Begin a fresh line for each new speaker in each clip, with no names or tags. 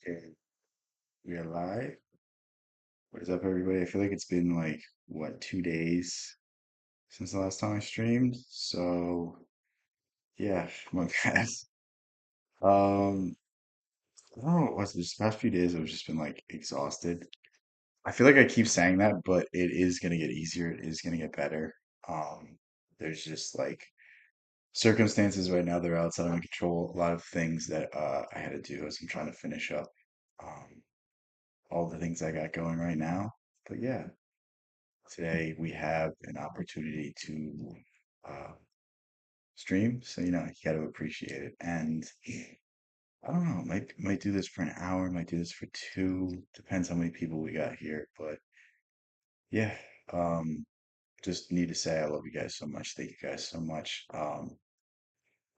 Okay, we are live. What is up, everybody? I feel like it's been like, what, 2 days since the last time I streamed. So, yeah, my bad. Um, I don't know what it was this past few days. I've just been like exhausted. I feel like I keep saying that, but it is gonna get easier. It is gonna get better. Um, there's just like circumstances right now that are outside of my control. A lot of things that I had to do as I'm trying to finish up um, all the things I got going right now. But yeah. Today we have an opportunity to uh, stream, so you got to appreciate it. And I don't know, might do this for an hour, might do this for two, depends how many people we got here. But yeah, um, just need to say I love you guys so much. Thank you guys so much.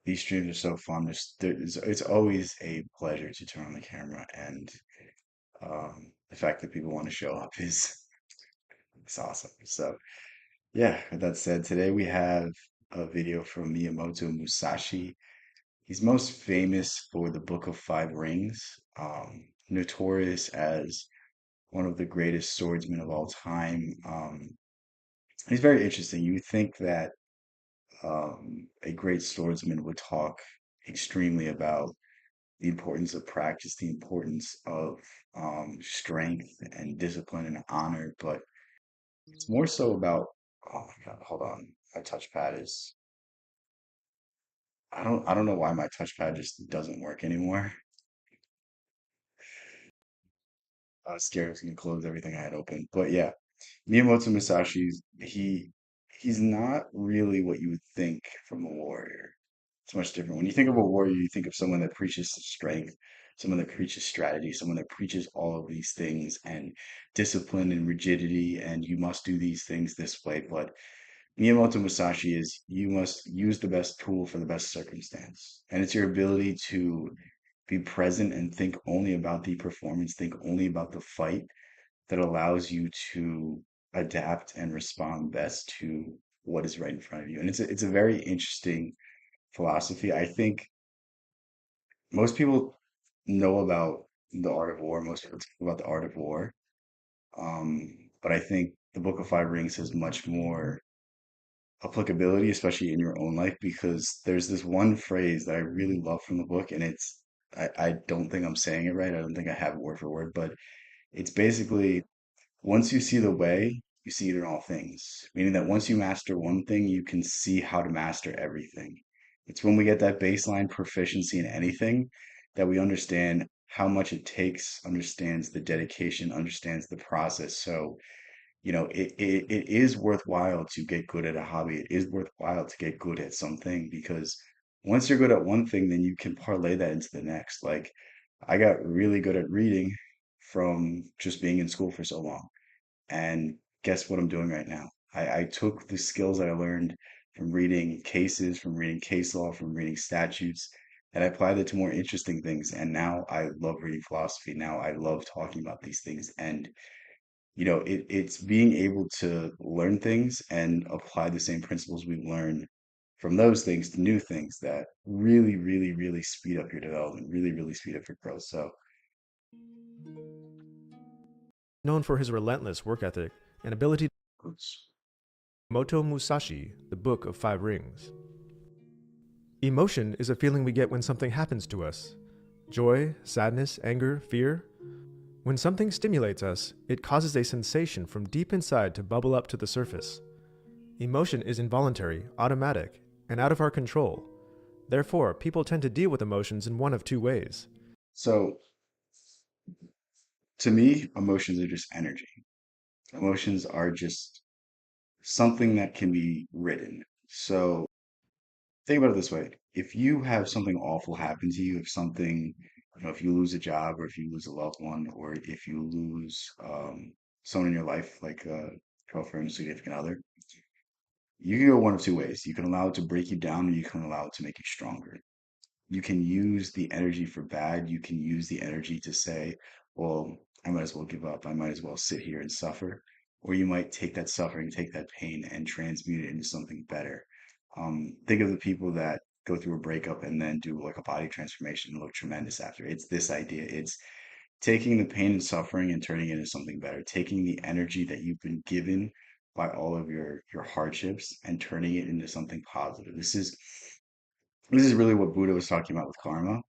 These streams are so fun. It's always a pleasure to turn on the camera, and the fact that people want to show up is it's awesome. So. Yeah, with that said, today we have a video from Miyamoto Musashi. He's most famous for the Book of Five Rings, notorious as one of the greatest swordsmen of all time. He's very interesting. You would think that a great swordsman would talk extremely about the importance of practice, the importance of strength and discipline and honor, but it's more so about, oh my God, hold on. My touchpad is I don't know why my touchpad just doesn't work anymore. I was scared it was gonna close everything I had open. But yeah, Miyamoto Musashi's he's not really what you would think from a warrior. It's much different. When you think of a warrior, you think of someone that preaches strength, someone that preaches strategy, someone that preaches all of these things and discipline and rigidity, and you must do these things this way. But Miyamoto Musashi is you must use the best tool for the best circumstance. And it's your ability to be present and think only about the performance, think only about the fight that allows you to adapt and respond best to what is right in front of you. And it's a very interesting philosophy. I think most people know about the art of war. Most people talk about the art of war. But I think the Book of Five Rings has much more applicability, especially in your own life, because there's this one phrase that I really love from the book, and I don't think I'm saying it right. I don't think I have it word for word, but it's basically once you see the way, you see it in all things. Meaning that once you master one thing, you can see how to master everything. It's when we get that baseline proficiency in anything that we understand how much it takes, understands the dedication, understands the process. So it is worthwhile to get good at a hobby. It is worthwhile to get good at something because once you're good at one thing, then you can parlay that into the next. Like I got really good at reading from just being in school for so long. And guess what I'm doing right now? I took the skills that I learned from reading cases, from reading case law, from reading statutes, and I applied it to more interesting things. And now I love reading philosophy. Now I love talking about these things. And it's being able to learn things and apply the same principles we learn from those things to new things that really, really, really speed up your development, really, really speed up your growth. So,
Known for his relentless work ethic and ability to
oops.
Moto Musashi, The Book of Five Rings. Emotion is a feeling we get when something happens to us. Joy, sadness, anger, fear. When something stimulates us, it causes a sensation from deep inside to bubble up to the surface. Emotion is involuntary, automatic, and out of our control. Therefore, people tend to deal with emotions in one of two ways.
So to me, emotions are just energy. Emotions are just something that can be written. So think about it this way. If you have something awful happen to you, if you lose a job or if you lose a loved one or if you lose someone in your life, like a girlfriend, significant other, you can go one of two ways. You can allow it to break you down or you can allow it to make you stronger. You can use the energy for bad. You can use the energy to say, well, I might as well give up. I might as well sit here and suffer. Or you might take that suffering, take that pain, and transmute it into something better. Think of the people that go through a breakup and then do like a body transformation and look tremendous after. It's this idea. taking the pain and suffering and turning it into something better, taking the energy that you've been given by all of your hardships and turning it into something positive. This is really what Buddha was talking about with karma.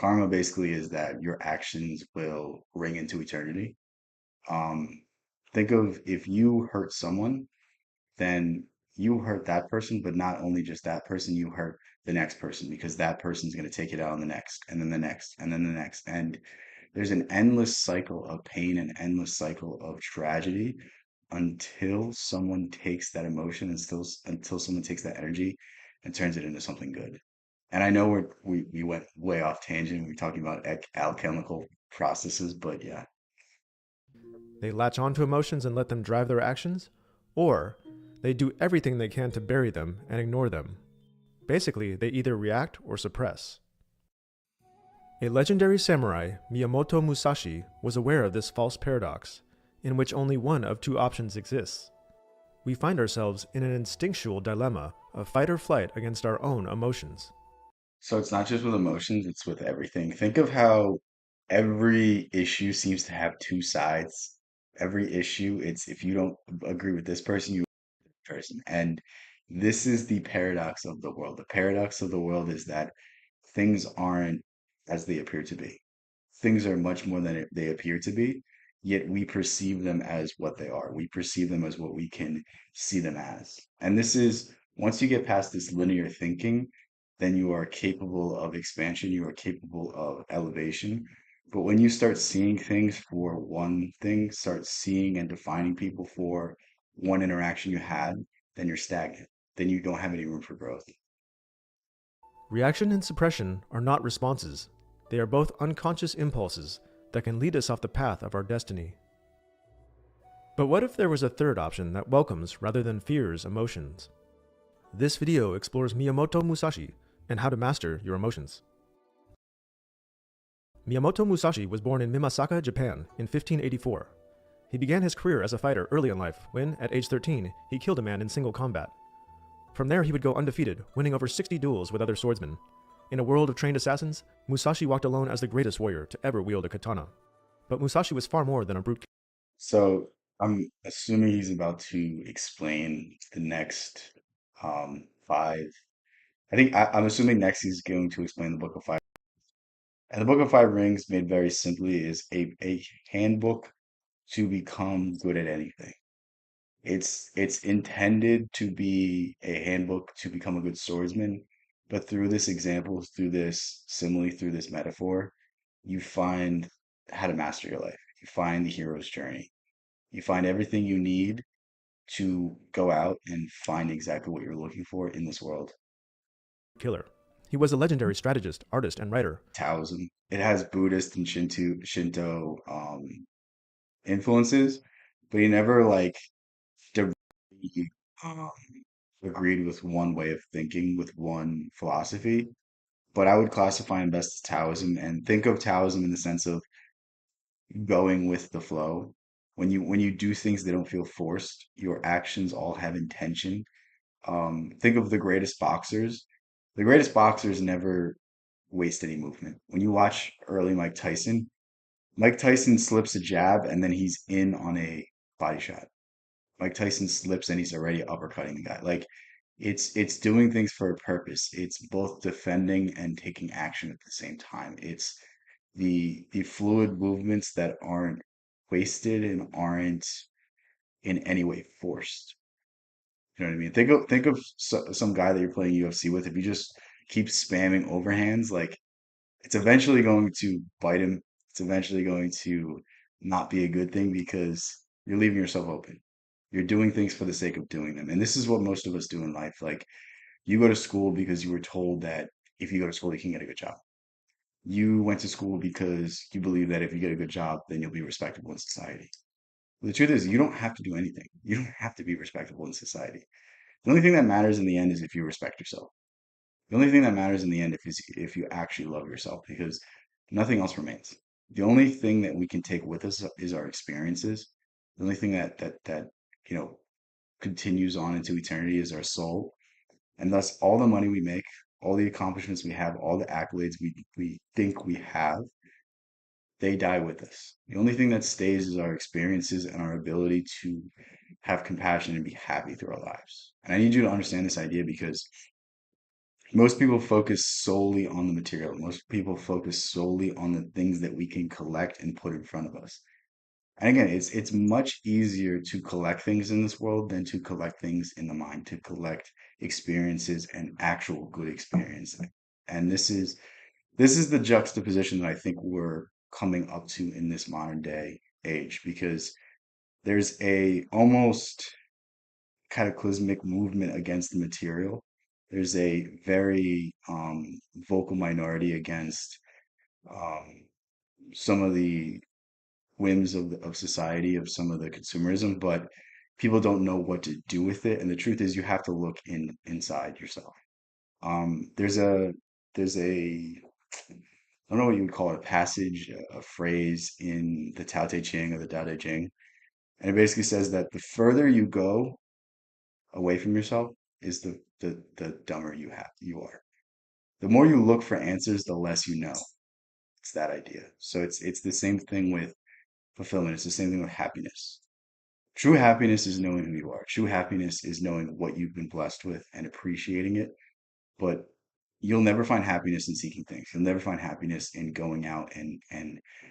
Karma basically is that your actions will ring into eternity. Um, think of if you hurt someone, then you hurt that person, but not only just that person, you hurt the next person because that person's going to take it out on the next, and then the next, and then the next. And there's an endless cycle of pain, an endless cycle of tragedy until someone takes that emotion and until someone takes that energy and turns it into something good. And I know we went way off tangent. We're talking about alchemical processes, but yeah.
They latch onto emotions and let them drive their actions, or they do everything they can to bury them and ignore them. Basically, they either react or suppress. A legendary samurai, Miyamoto Musashi, was aware of this false paradox, in which only one of two options exists. We find ourselves in an instinctual dilemma of fight or flight against our own emotions.
So it's not just with emotions, it's with everything. Think of how every issue seems to have two sides. Every issue, it's if you don't agree with this person, you person. And this is the paradox of the world. The paradox of the world is that things aren't as they appear to be. Things are much more than they appear to be, yet we perceive them as what they are. We perceive them as what we can see them as. And this is, once you get past this linear thinking, then you are capable of expansion, you are capable of elevation. But when you start seeing things for one thing, start seeing and defining people for one interaction you had, then you're stagnant. Then you don't have any room for growth.
Reaction and suppression are not responses, they are both unconscious impulses that can lead us off the path of our destiny. But what if there was a third option that welcomes rather than fears emotions? This video explores Miyamoto Musashi and how to master your emotions. Miyamoto Musashi was born in Mimasaka, Japan in 1584. He began his career as a fighter early in life when, at age 13, he killed a man in single combat. From there, he would go undefeated, winning over 60 duels with other swordsmen. In a world of trained assassins, Musashi walked alone as the greatest warrior to ever wield a katana. But Musashi was far more than a brute.
So I'm assuming he's about to explain the next five. I'm assuming next he's going to explain the Book of Five. And the Book of Five Rings, made very simply, is a handbook to become good at anything. It's intended to be a handbook to become a good swordsman, but through this example, through this simile, through this metaphor, you find how to master your life. You find the hero's journey. You find everything you need to go out and find exactly what you're looking for in this world.
Killer. He was a legendary strategist, artist, and writer.
Taoism. It has Buddhist and Shinto influences, but he never like directly agreed with one way of thinking, with one philosophy. But I would classify him best as Taoism and think of Taoism in the sense of going with the flow. When you do things that don't feel forced, your actions all have intention. Think of the greatest boxers. The greatest boxers never waste any movement. When you watch early Mike Tyson slips a jab and then he's in on a body shot. Mike Tyson slips and he's already uppercutting the guy. Like it's doing things for a purpose. It's both defending and taking action at the same time. It's the fluid movements that aren't wasted and aren't in any way forced. You know what I mean? Think of some guy that you're playing UFC with. If you just keep spamming overhands, like it's eventually going to bite him. It's eventually going to not be a good thing because you're leaving yourself open. You're doing things for the sake of doing them. And this is what most of us do in life. Like you go to school because you were told that if you go to school, you can get a good job. You went to school because you believe that if you get a good job, then you'll be respectable in society. But the truth is, you don't have to do anything. You don't have to be respectable in society. The only thing that matters in the end is if you respect yourself. The only thing that matters in the end is if you actually love yourself, because nothing else remains. The only thing that we can take with us is our experiences. The only thing that you know continues on into eternity is our soul. And thus all the money we make, all the accomplishments we have, all the accolades we think we have, they die with us. The only thing that stays is our experiences and our ability to have compassion and be happy through our lives. And I need you to understand this idea because most people focus solely on the material. Most people focus solely on the things that we can collect and put in front of us. And again, it's much easier to collect things in this world than to collect things in the mind, to collect experiences and actual good experience. And this is the juxtaposition that I think we're coming up to in this modern day age because there's a almost cataclysmic movement against the material. There's a very vocal minority against um, some of the whims of society, of some of the consumerism, but people don't know what to do with it. And the truth is, you have to look inside yourself. There's a I don't know what you would call it, a passage, a phrase in the Tao Te Ching or the Tao Te Ching, and it basically says that the further you go away from yourself is the dumber you are. The more you look for answers, the less you know. It's that idea. So it's the same thing with fulfillment. It's the same thing with happiness. True happiness is knowing who you are. True happiness is knowing what you've been blessed with and appreciating it. But you'll never find happiness in seeking things. You'll never find happiness in going out and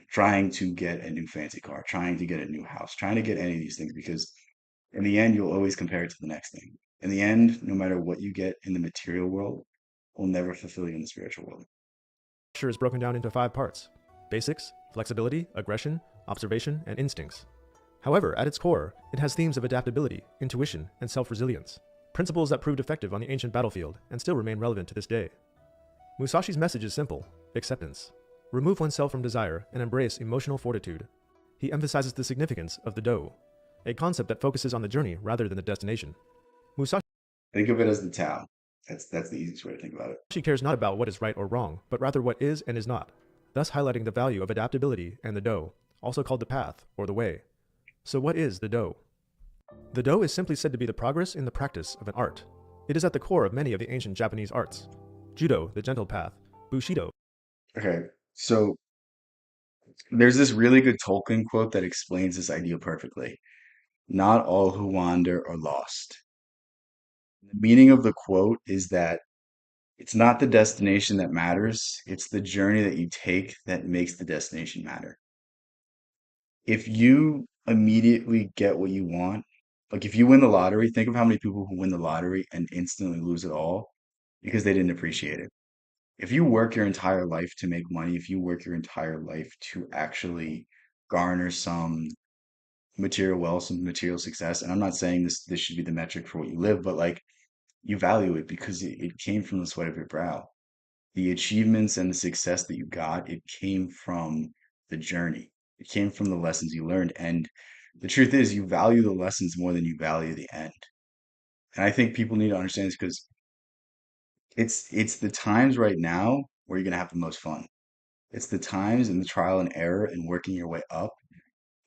trying to get a new fancy car, trying to get a new house, trying to get any of these things because in the end, you'll always compare it to the next thing. In the end, no matter what you get in the material world, will never fulfill you in the spiritual world.
Structure is broken down into 5 parts: basics, flexibility, aggression, observation, and instincts. However, at its core, it has themes of adaptability, intuition, and self resilience, principles that proved effective on the ancient battlefield and still remain relevant to this day. Musashi's message is simple: acceptance. Remove oneself from desire and embrace emotional fortitude. He emphasizes the significance of the do, a concept that focuses on the journey rather than the destination. Musashi
Think of it as the Tao. That's the easiest way to think about it.
cares not about what is right or wrong, but rather what is and is not, thus highlighting the value of adaptability and the do, also called the path or the way. So, what is the do? The do is simply said to be the progress in the practice of an art. It is at the core of many of the ancient Japanese arts: Judo, the gentle path; Bushido,
Okay, so there's this really good Tolkien quote that explains this idea perfectly. Not all who wander are lost. The meaning of the quote is that it's not the destination that matters, it's the journey that you take that makes the destination matter. If you immediately get what you want, like if you win the lottery, think of how many people who win the lottery and instantly lose it all because they didn't appreciate it. If you work your entire life to make money, if you work your entire life to actually garner some material wealth, some material success, and I'm not saying this should be the metric for what you live, but like you value it because it came from the sweat of your brow. The achievements and the success that you got, it came from the journey. It came from the lessons you learned. And the truth is, you value the lessons more than you value the end. And I think people need to understand this because it's the times right now where you're gonna have the most fun. It's the times and the trial and error and working your way up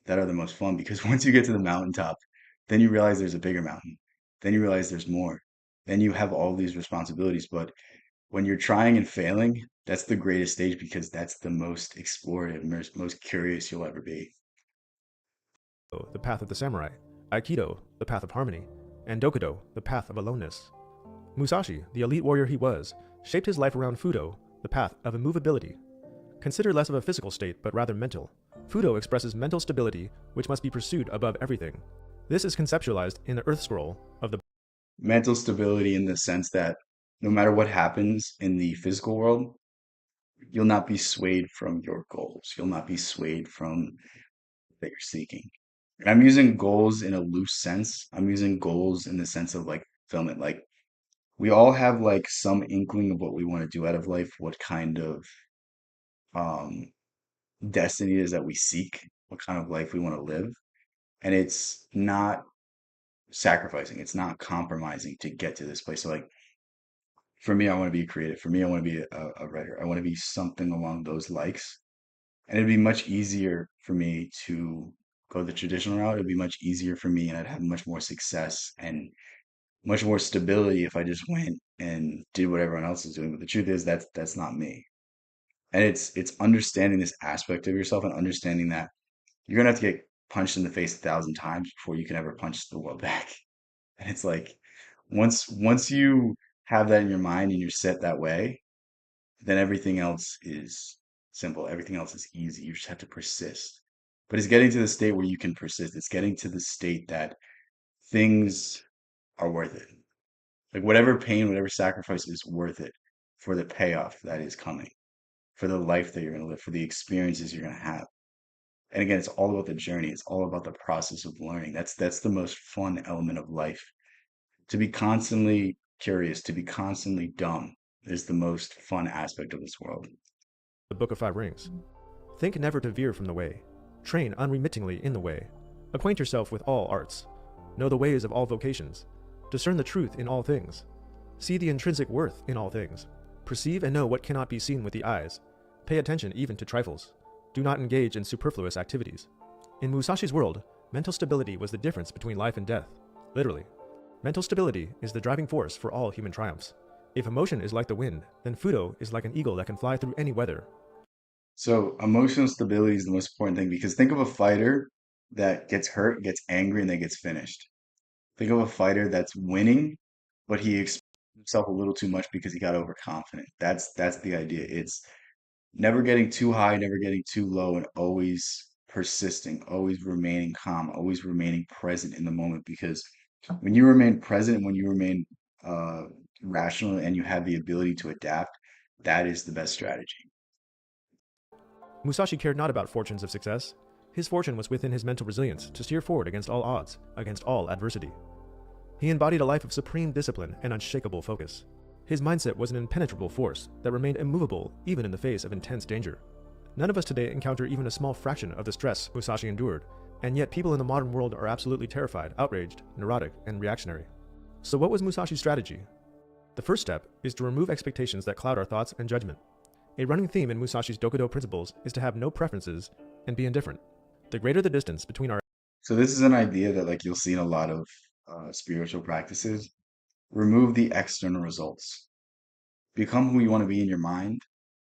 that are the most fun because once you get to the mountaintop, then you realize there's a bigger mountain. Then you realize there's more. Then you have all these responsibilities. But when you're trying and failing, that's the greatest stage because that's the most explorative, most curious you'll ever be.
the path of the samurai; Aikido, the path of harmony; and Dokido, the path of aloneness. Musashi, the elite warrior he was, shaped his life around Fudo, the path of immovability. Considered less of a physical state, but rather mental. Fudo expresses mental stability, which must be pursued above everything. This is conceptualized in the Earth Scroll of the
Mental stability in the sense that no matter what happens in the physical world, you'll not be swayed from your goals. You'll not be swayed from that you're seeking. And I'm using goals in a loose sense. I'm using goals in the sense of like fulfillment. Like we all have like some inkling of what we want to do out of life, what kind of um destiny it is that we seek, what kind of life we want to live. And it's not sacrificing, it's not compromising to get to this place. So like for me, I want to be creative. For me, I want to be a writer. I want to be something along those likes. And it'd be much easier for me to go the traditional route. It'd be much easier for me, and I'd have much more success and much more stability if I just went and did what everyone else is doing. But the truth is, that's not me. And it's understanding this aspect of yourself and understanding that you're gonna have to get punched in the face 1,000 times before you can ever punch the world back. And it's like once you have that in your mind and you're set that way, then everything else is simple. Everything else is easy. You just have to persist. But it's getting to the state where you can persist. It's getting to the state that things are worth it. Like whatever pain, whatever sacrifice is worth it for the payoff that is coming, for the life that you're going to live, for the experiences you're going to have. And again, it's all about the journey. It's all about the process of learning. That's the most fun element of life. To be constantly curious, to be constantly dumb is the most fun aspect of this world.
The Book of Five Rings. Think never to veer from the way. Train unremittingly in the way. Acquaint yourself with all arts. Know the ways of all vocations. Discern the truth in all things. See the intrinsic worth in all things. Perceive and know what cannot be seen with the eyes. Pay attention even to trifles. Do not engage in superfluous activities. In Musashi's world, mental stability was the difference between life and death. Literally. Mental stability is the driving force for all human triumphs. If emotion is like the wind, then Fudo is like an eagle that can fly through any weather.
So emotional stability is the most important thing because think of a fighter that gets hurt, gets angry, and then gets finished. Think of a fighter that's winning, but he exposed himself a little too much because he got overconfident. That's the idea. It's never getting too high, never getting too low, and always persisting, always remaining calm, always remaining present in the moment. Because when you remain present, when you remain uh, rational, and you have the ability to adapt, that is the best strategy.
Musashi cared not about fortunes of success. His fortune was within his mental resilience to steer forward against all odds, against all adversity. He embodied a life of supreme discipline and unshakable focus. His mindset was an impenetrable force that remained immovable even in the face of intense danger. None of us today encounter even a small fraction of the stress Musashi endured, and yet people in the modern world are absolutely terrified, outraged, neurotic, and reactionary. So what was Musashi's strategy? The first step is to remove expectations that cloud our thoughts and judgment. A running theme in Musashi's Dokudo principles is to have no preferences and be indifferent. The greater the distance between our
So this is an idea that like you'll see in a lot of spiritual practices. Remove the external results. Become who you want to be in your mind.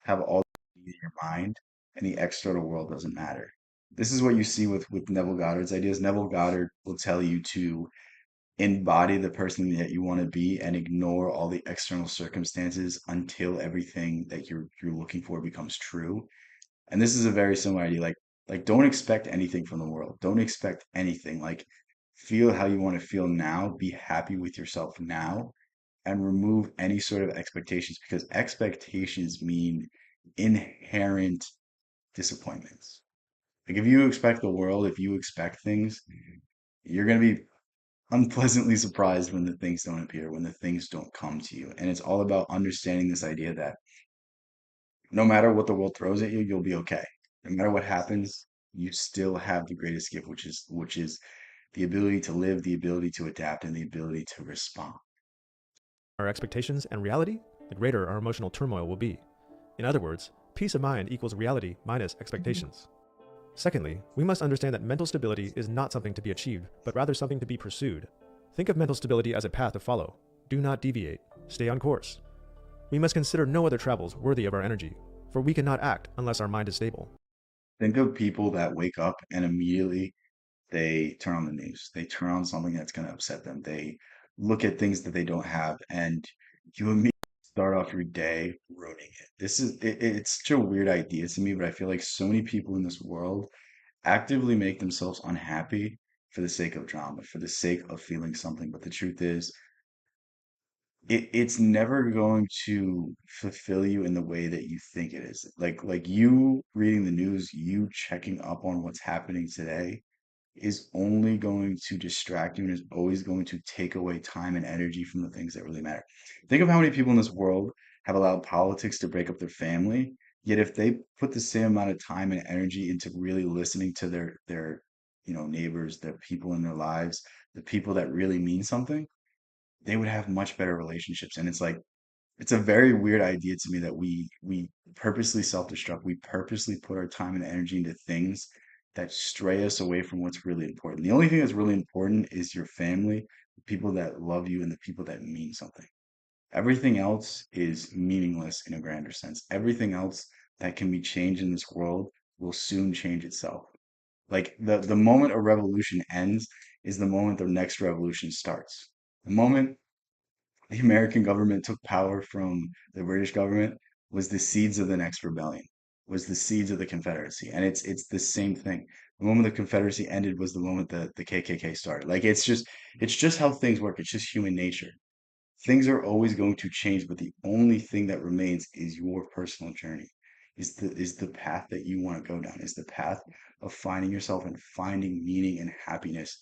Have all in your mind, and the external world doesn't matter. This is what you see with Neville Goddard's ideas. Neville Goddard will tell you to embody the person that you want to be and ignore all the external circumstances until everything that you're looking for becomes true. And this is a very similar idea. Like don't expect anything from the world. Don't expect anything. Like feel how you want to feel now. Be happy with yourself now and remove any sort of expectations because expectations mean inherent disappointments. Like if you expect the world, if you expect things, you're going to be unpleasantly surprised when the things don't appear, when the things don't come to you. And it's all about understanding this idea that no matter what the world throws at you, you'll be okay. No matter what happens, you still have the greatest gift, which is the ability to live, the ability to adapt, and the ability to respond.
expectations and reality, the greater our emotional turmoil will be. In other words, peace of mind equals reality minus expectations. Secondly, we must understand that mental stability is not something to be achieved, but rather something to be pursued. Think of mental stability as a path to follow. Do not deviate. Stay on course. We must consider no other travels worthy of our energy, for we cannot act unless our mind is stable.
Think of people that wake up and immediately they turn on the news. They turn on something that's going to upset them. They look at things that they don't have, and you immediately start off your day ruining it. It's such a weird idea to me, but I feel like so many people in this world actively make themselves unhappy for the sake of drama, for the sake of feeling something. But the truth is, it's never going to fulfill you in the way that you think it is. Like you reading the news, you checking up on what's happening today is only going to distract you and is always going to take away time and energy from the things that really matter. Think of how many people in this world have allowed politics to break up their family, yet if they put the same amount of time and energy into really listening to their neighbors, the people in their lives, the people that really mean something, they would have much better relationships. And it's like it's a very weird idea to me that we purposely self-destruct. We purposely put our time and energy into things that stray us away from what's really important. The only thing that's really important is your family, the people that love you, and the people that mean something. Everything else is meaningless in a grander sense. Everything else that can be changed in this world will soon change itself. Like the moment a revolution ends is the moment the next revolution starts. The moment the American government took power from the British government was the seeds of the next rebellion, was the seeds of the Confederacy. And it's the same thing. The moment the Confederacy ended was the moment the KKK started. Like it's just how things work. It's just human nature. Things are always going to change, but the only thing that remains is your personal journey. Is the path that you want to go down, is the path of finding yourself and finding meaning and happiness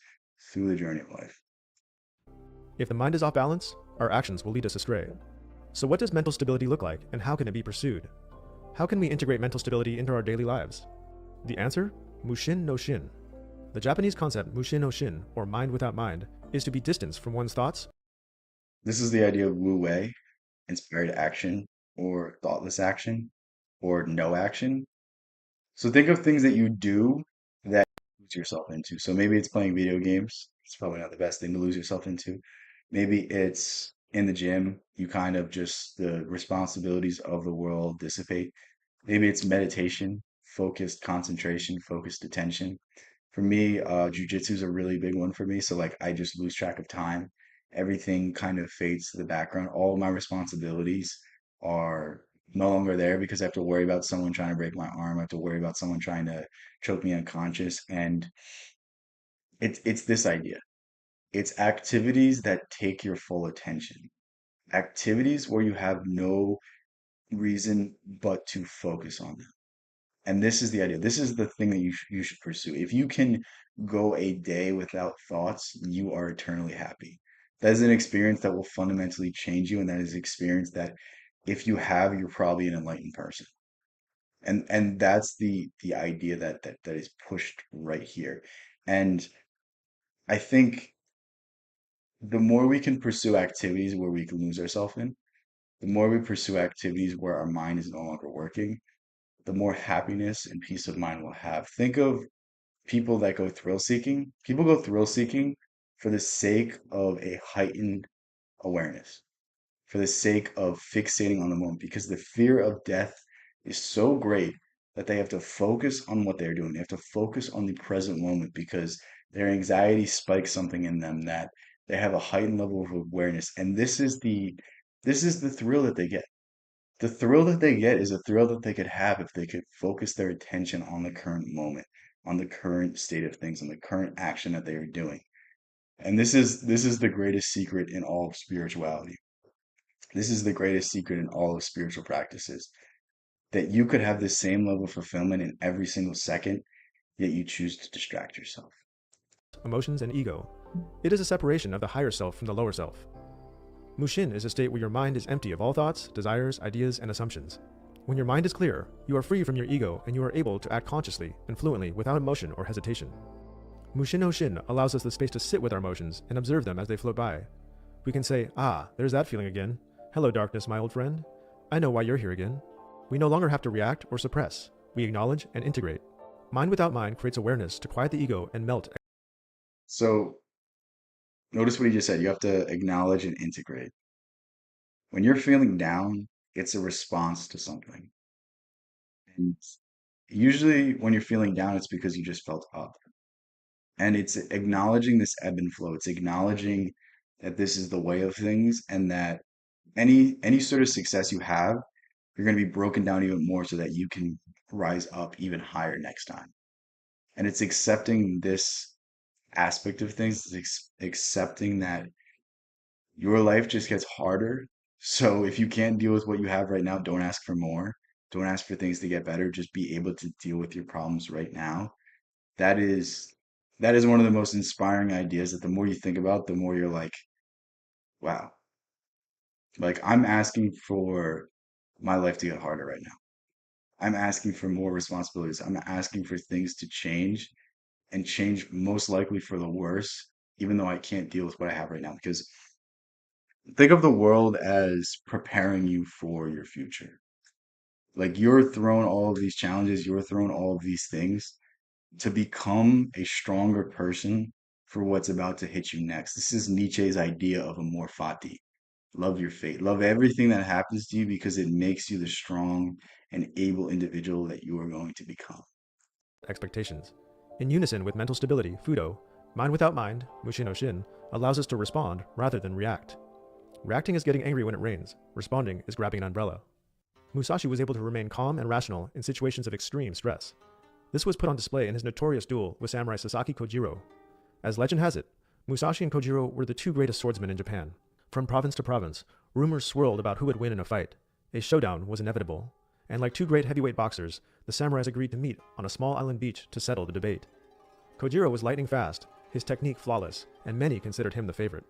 through the journey of life.
If the mind is off balance, our actions will lead us astray. So, what does mental stability look like, and how can it be pursued? How can we integrate mental stability into our daily lives? The answer? Mushin no Shin. The Japanese concept Mushin no Shin, or mind without mind, is to be distanced from one's thoughts.
This is the idea of Wu Wei, inspired action or thoughtless action or no action. So think of things that you do that you lose yourself into. So maybe it's playing video games. It's probably not the best thing to lose yourself into. Maybe it's in the gym. You kind of just the responsibilities of the world dissipate. Maybe it's meditation, focused concentration, focused attention. For me, jujitsu is a really big one for me. So like I just lose track of time. Everything kind of fades to the background. All of my responsibilities are no longer there because I have to worry about someone trying to break my arm. I have to worry about someone trying to choke me unconscious. And it's this idea. It's activities that take your full attention. Activities where you have no reason but to focus on them. And this is the idea. This is the thing that you should pursue. If you can go a day without thoughts, you are eternally happy. That is an experience that will fundamentally change you, and that is an experience that if you have, you're probably an enlightened person. And that's the idea that is pushed right here. And I think the more we can pursue activities where we can lose ourselves in, the more we pursue activities where our mind is no longer working, the more happiness and peace of mind we'll have. Think of people that go thrill seeking. People go thrill seeking for the sake of a heightened awareness, for the sake of fixating on the moment, because the fear of death is so great that they have to focus on what they're doing. They have to focus on the present moment because their anxiety spikes something in them that they have a heightened level of awareness. And this is the thrill that they get. The thrill that they get is a thrill that they could have if they could focus their attention on the current moment, on the current state of things, on the current action that they are doing. And this is the greatest secret in all of spirituality. This is the greatest secret in all of spiritual practices, that you could have the same level of fulfillment in every single second, yet you choose to distract yourself.
Emotions, and ego. It is a separation of the higher self from the lower self. Mushin is a state where your mind is empty of all thoughts, desires, ideas, and assumptions. When your mind is clear, you are free from your ego and you are able to act consciously and fluently without emotion or hesitation. Mushin no Shin allows us the space to sit with our emotions and observe them as they float by. We can say, ah, there's that feeling again. Hello, darkness, my old friend. I know why you're here again. We no longer have to react or suppress. We acknowledge and integrate. Mind without mind creates awareness to quiet the ego and melt.
So notice what he just said. You have to acknowledge and integrate. When you're feeling down, it's a response to something. And usually when you're feeling down, it's because you just felt up. And it's acknowledging this ebb and flow. It's acknowledging that this is the way of things and that any sort of success you have, you're going to be broken down even more so that you can rise up even higher next time. And it's accepting this aspect of things, it's accepting that your life just gets harder. So if you can't deal with what you have right now, don't ask for more. Don't ask for things to get better. Just be able to deal with your problems right now. That is that is one of the most inspiring ideas that the more you think about, the more you're like, wow, like I'm asking for my life to get harder right now. I'm asking for more responsibilities. I'm asking for things to change and change most likely for the worse, even though I can't deal with what I have right now. Because think of the world as preparing you for your future. Like you're thrown all of these challenges, you're thrown all of these things to become a stronger person for what's about to hit you next. This is Nietzsche's idea of amor fati. Love your fate. Love everything that happens to you because it makes you the strong and able individual that you are going to become.
Expectations. In unison with mental stability, Fudo, mind without mind, Mushino Shin, allows us to respond rather than react. Reacting is getting angry when it rains, responding is grabbing an umbrella. Musashi was able to remain calm and rational in situations of extreme stress. This was put on display in his notorious duel with Samurai Sasaki Kojiro. As legend has it, Musashi and Kojiro were the two greatest swordsmen in Japan. From province to province, rumors swirled about who would win in a fight. A showdown was inevitable, and like two great heavyweight boxers, the samurais agreed to meet on a small island beach to settle the debate. Kojiro was lightning fast, his technique flawless, and many considered him the favorite.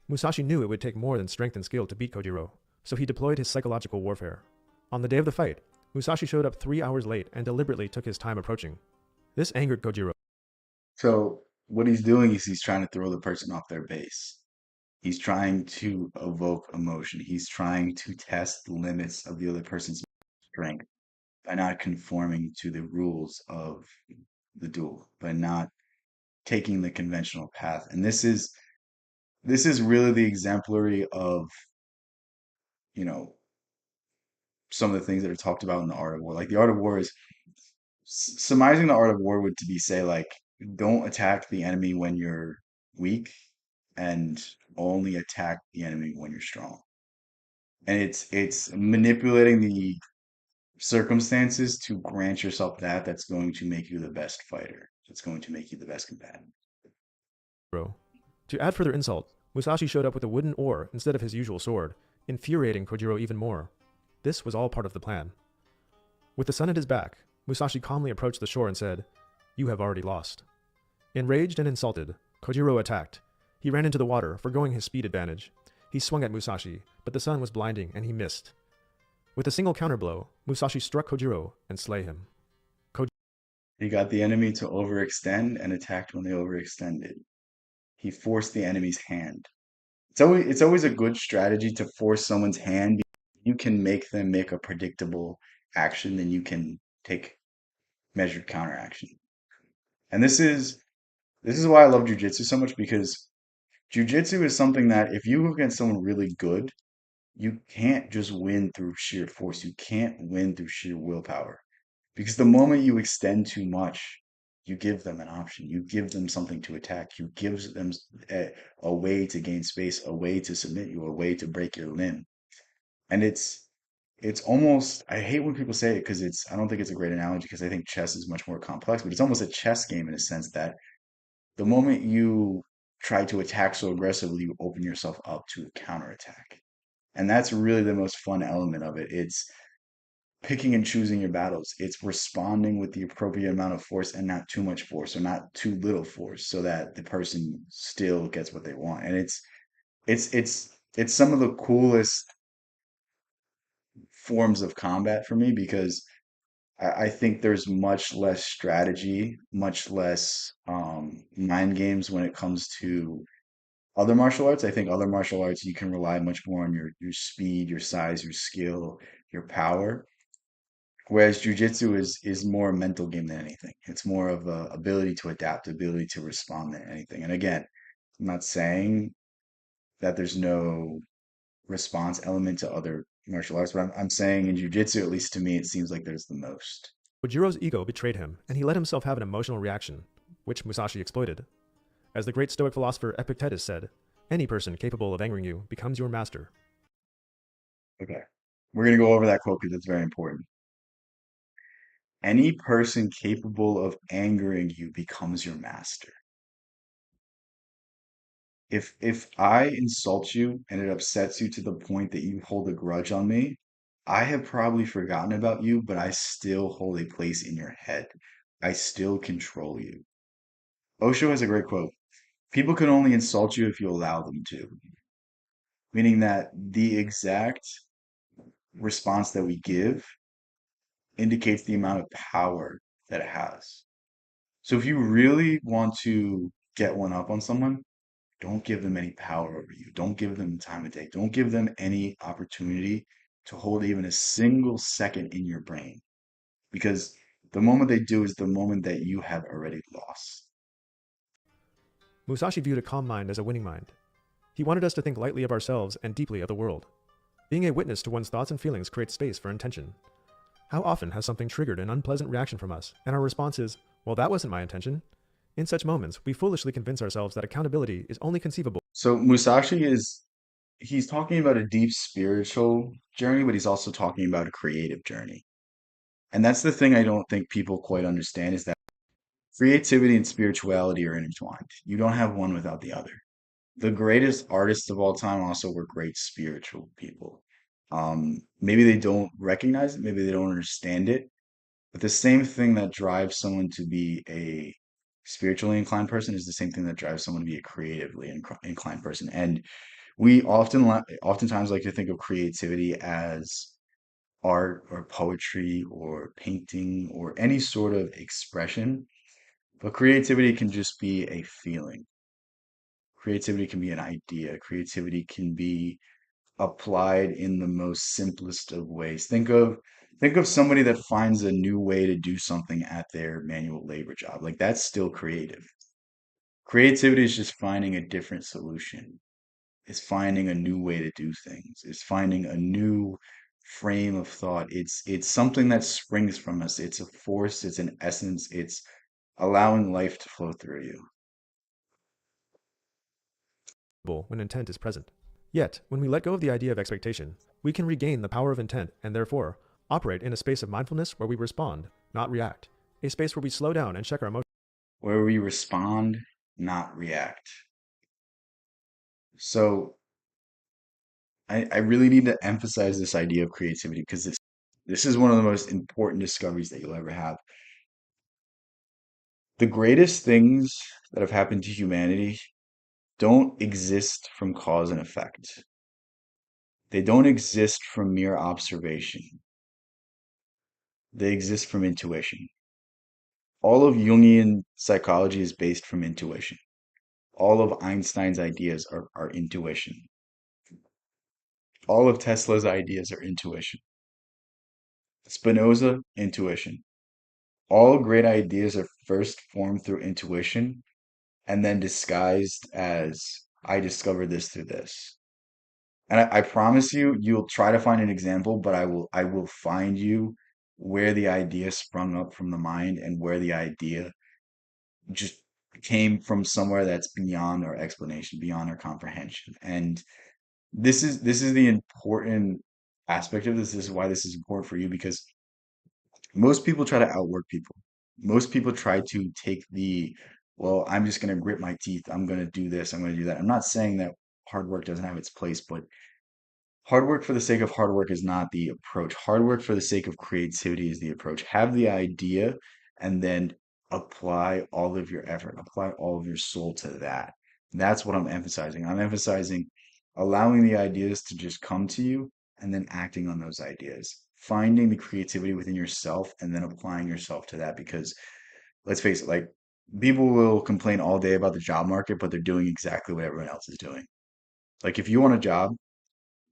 Musashi knew it would take more than strength and skill to beat Kojiro, so he deployed his psychological warfare. On the day of the fight, Musashi showed up 3 hours late and deliberately took his time approaching. This angered Kojiro.
So what he's doing is he's trying to throw the person off their base. He's trying to evoke emotion. He's trying to test the limits of the other person's strength by not conforming to the rules of the duel, by not taking the conventional path. And this is really the exemplary of, you know, some of the things that are talked about in the art of war. Like the art of war is surmising the art of war would to be say like don't attack the enemy when you're weak and only attack the enemy when you're strong. And it's manipulating the circumstances to grant yourself that's going to make you the best fighter. That's going to make you the best combatant.
To add further insult, Musashi showed up with a wooden oar instead of his usual sword, infuriating Kojiro even more. This was all part of the plan. With the sun at his back, Musashi calmly approached the shore and said, "You have already lost." Enraged and insulted, Kojiro attacked. He ran into the water, forgoing his speed advantage. He swung at Musashi, but the sun was blinding and he missed. With a single counterblow, Musashi struck Kojiro and slay him.
He got the enemy to overextend and attacked when they overextended. He forced the enemy's hand. It's always a good strategy to force someone's hand. You can make them make a predictable action, then you can take measured counteraction. And this is why I love jujitsu so much because jujitsu is something that if you go against someone really good, you can't just win through sheer force. You can't win through sheer willpower. Because the moment you extend too much, you give them an option. You give them something to attack. You give them a way to gain space, a way to submit you, a way to break your limb. And it's almost I hate when people say it because it's I don't think it's a great analogy because I think chess is much more complex, but it's almost a chess game in a sense that the moment you try to attack so aggressively, you open yourself up to a counterattack. And that's really the most fun element of it. It's picking and choosing your battles. It's responding with the appropriate amount of force and not too much force or not too little force so that the person still gets what they want. And it's some of the coolest forms of combat for me because I think there's much less strategy, much less mind games when it comes to other martial arts. I think other martial arts you can rely much more on your speed, your size, your skill, your power. Whereas jujitsu is more a mental game than anything. It's more of a ability to adapt, ability to respond than anything. And again, I'm not saying that there's no response element to other martial arts, but I'm saying in jujitsu, at least to me, it seems like there's the most.
Kojiro's ego betrayed him, and he let himself have an emotional reaction, which Musashi exploited. As the great Stoic philosopher Epictetus said, any person capable of angering you becomes your master.
Okay. We're going to go over that quote because it's very important. Any person capable of angering you becomes your master. If I insult you and it upsets you to the point that you hold a grudge on me, I have probably forgotten about you, but I still hold a place in your head. I still control you. Osho has a great quote. People can only insult you if you allow them to, meaning that the exact response that we give indicates the amount of power that it has. So if you really want to get one up on someone, don't give them any power over you. Don't give them time of day. Don't give them any opportunity to hold even a single second in your brain. Because the moment they do is the moment that you have already lost.
Musashi viewed a calm mind as a winning mind. He wanted us to think lightly of ourselves and deeply of the world. Being a witness to one's thoughts and feelings creates space for intention. How often has something triggered an unpleasant reaction from us, and our response is, well, that wasn't my intention? In such moments, we foolishly convince ourselves that accountability is only conceivable.
So Musashi he's talking about a deep spiritual journey, but he's also talking about a creative journey. And that's the thing I don't think people quite understand is that creativity and spirituality are intertwined. You don't have one without the other. The greatest artists of all time also were great spiritual people. Maybe they don't recognize it, maybe they don't understand it, but the same thing that drives someone to be a spiritually inclined person is the same thing that drives someone to be a creatively inclined person. And we oftentimes like to think of creativity as art or poetry or painting or any sort of expression, but creativity can just be a feeling. Creativity can be an idea. Creativity can be applied in the most simplest of ways. Think of somebody that finds a new way to do something at their manual labor job. Like that's still creative. Creativity is just finding a different solution. It's finding a new way to do things. It's finding a new frame of thought. It's something that springs from us. It's a force, it's an essence, it's allowing life to flow through you.
When intent is present. Yet, when we let go of the idea of expectation, we can regain the power of intent and therefore operate in a space of mindfulness where we respond, not react, a space where we slow down and check our emotions.
Where we respond, not react. So I really need to emphasize this idea of creativity because this is one of the most important discoveries that you'll ever have. The greatest things that have happened to humanity don't exist from cause and effect. They don't exist from mere observation. They exist from intuition. All of Jungian psychology is based from intuition. All of Einstein's ideas are intuition. All of Tesla's ideas are intuition. Spinoza, intuition. All great ideas are first formed through intuition and then disguised as I discovered this through this. And I promise you, you'll try to find an example, but I will find you where the idea sprung up from the mind and where the idea just came from somewhere that's beyond our explanation, beyond our comprehension. And this is the important aspect of this. This is why this is important for you because most people try to outwork people. Most people try to take well, I'm just going to grit my teeth. I'm going to do this. I'm going to do that. I'm not saying that hard work doesn't have its place, but hard work for the sake of hard work is not the approach. Hard work for the sake of creativity is the approach. Have the idea and then apply all of your effort, apply all of your soul to that. That's what I'm emphasizing. I'm emphasizing allowing the ideas to just come to you and then acting on those ideas, finding the creativity within yourself and then applying yourself to that. Because let's face it, like people will complain all day about the job market, but they're doing exactly what everyone else is doing. Like if you want a job,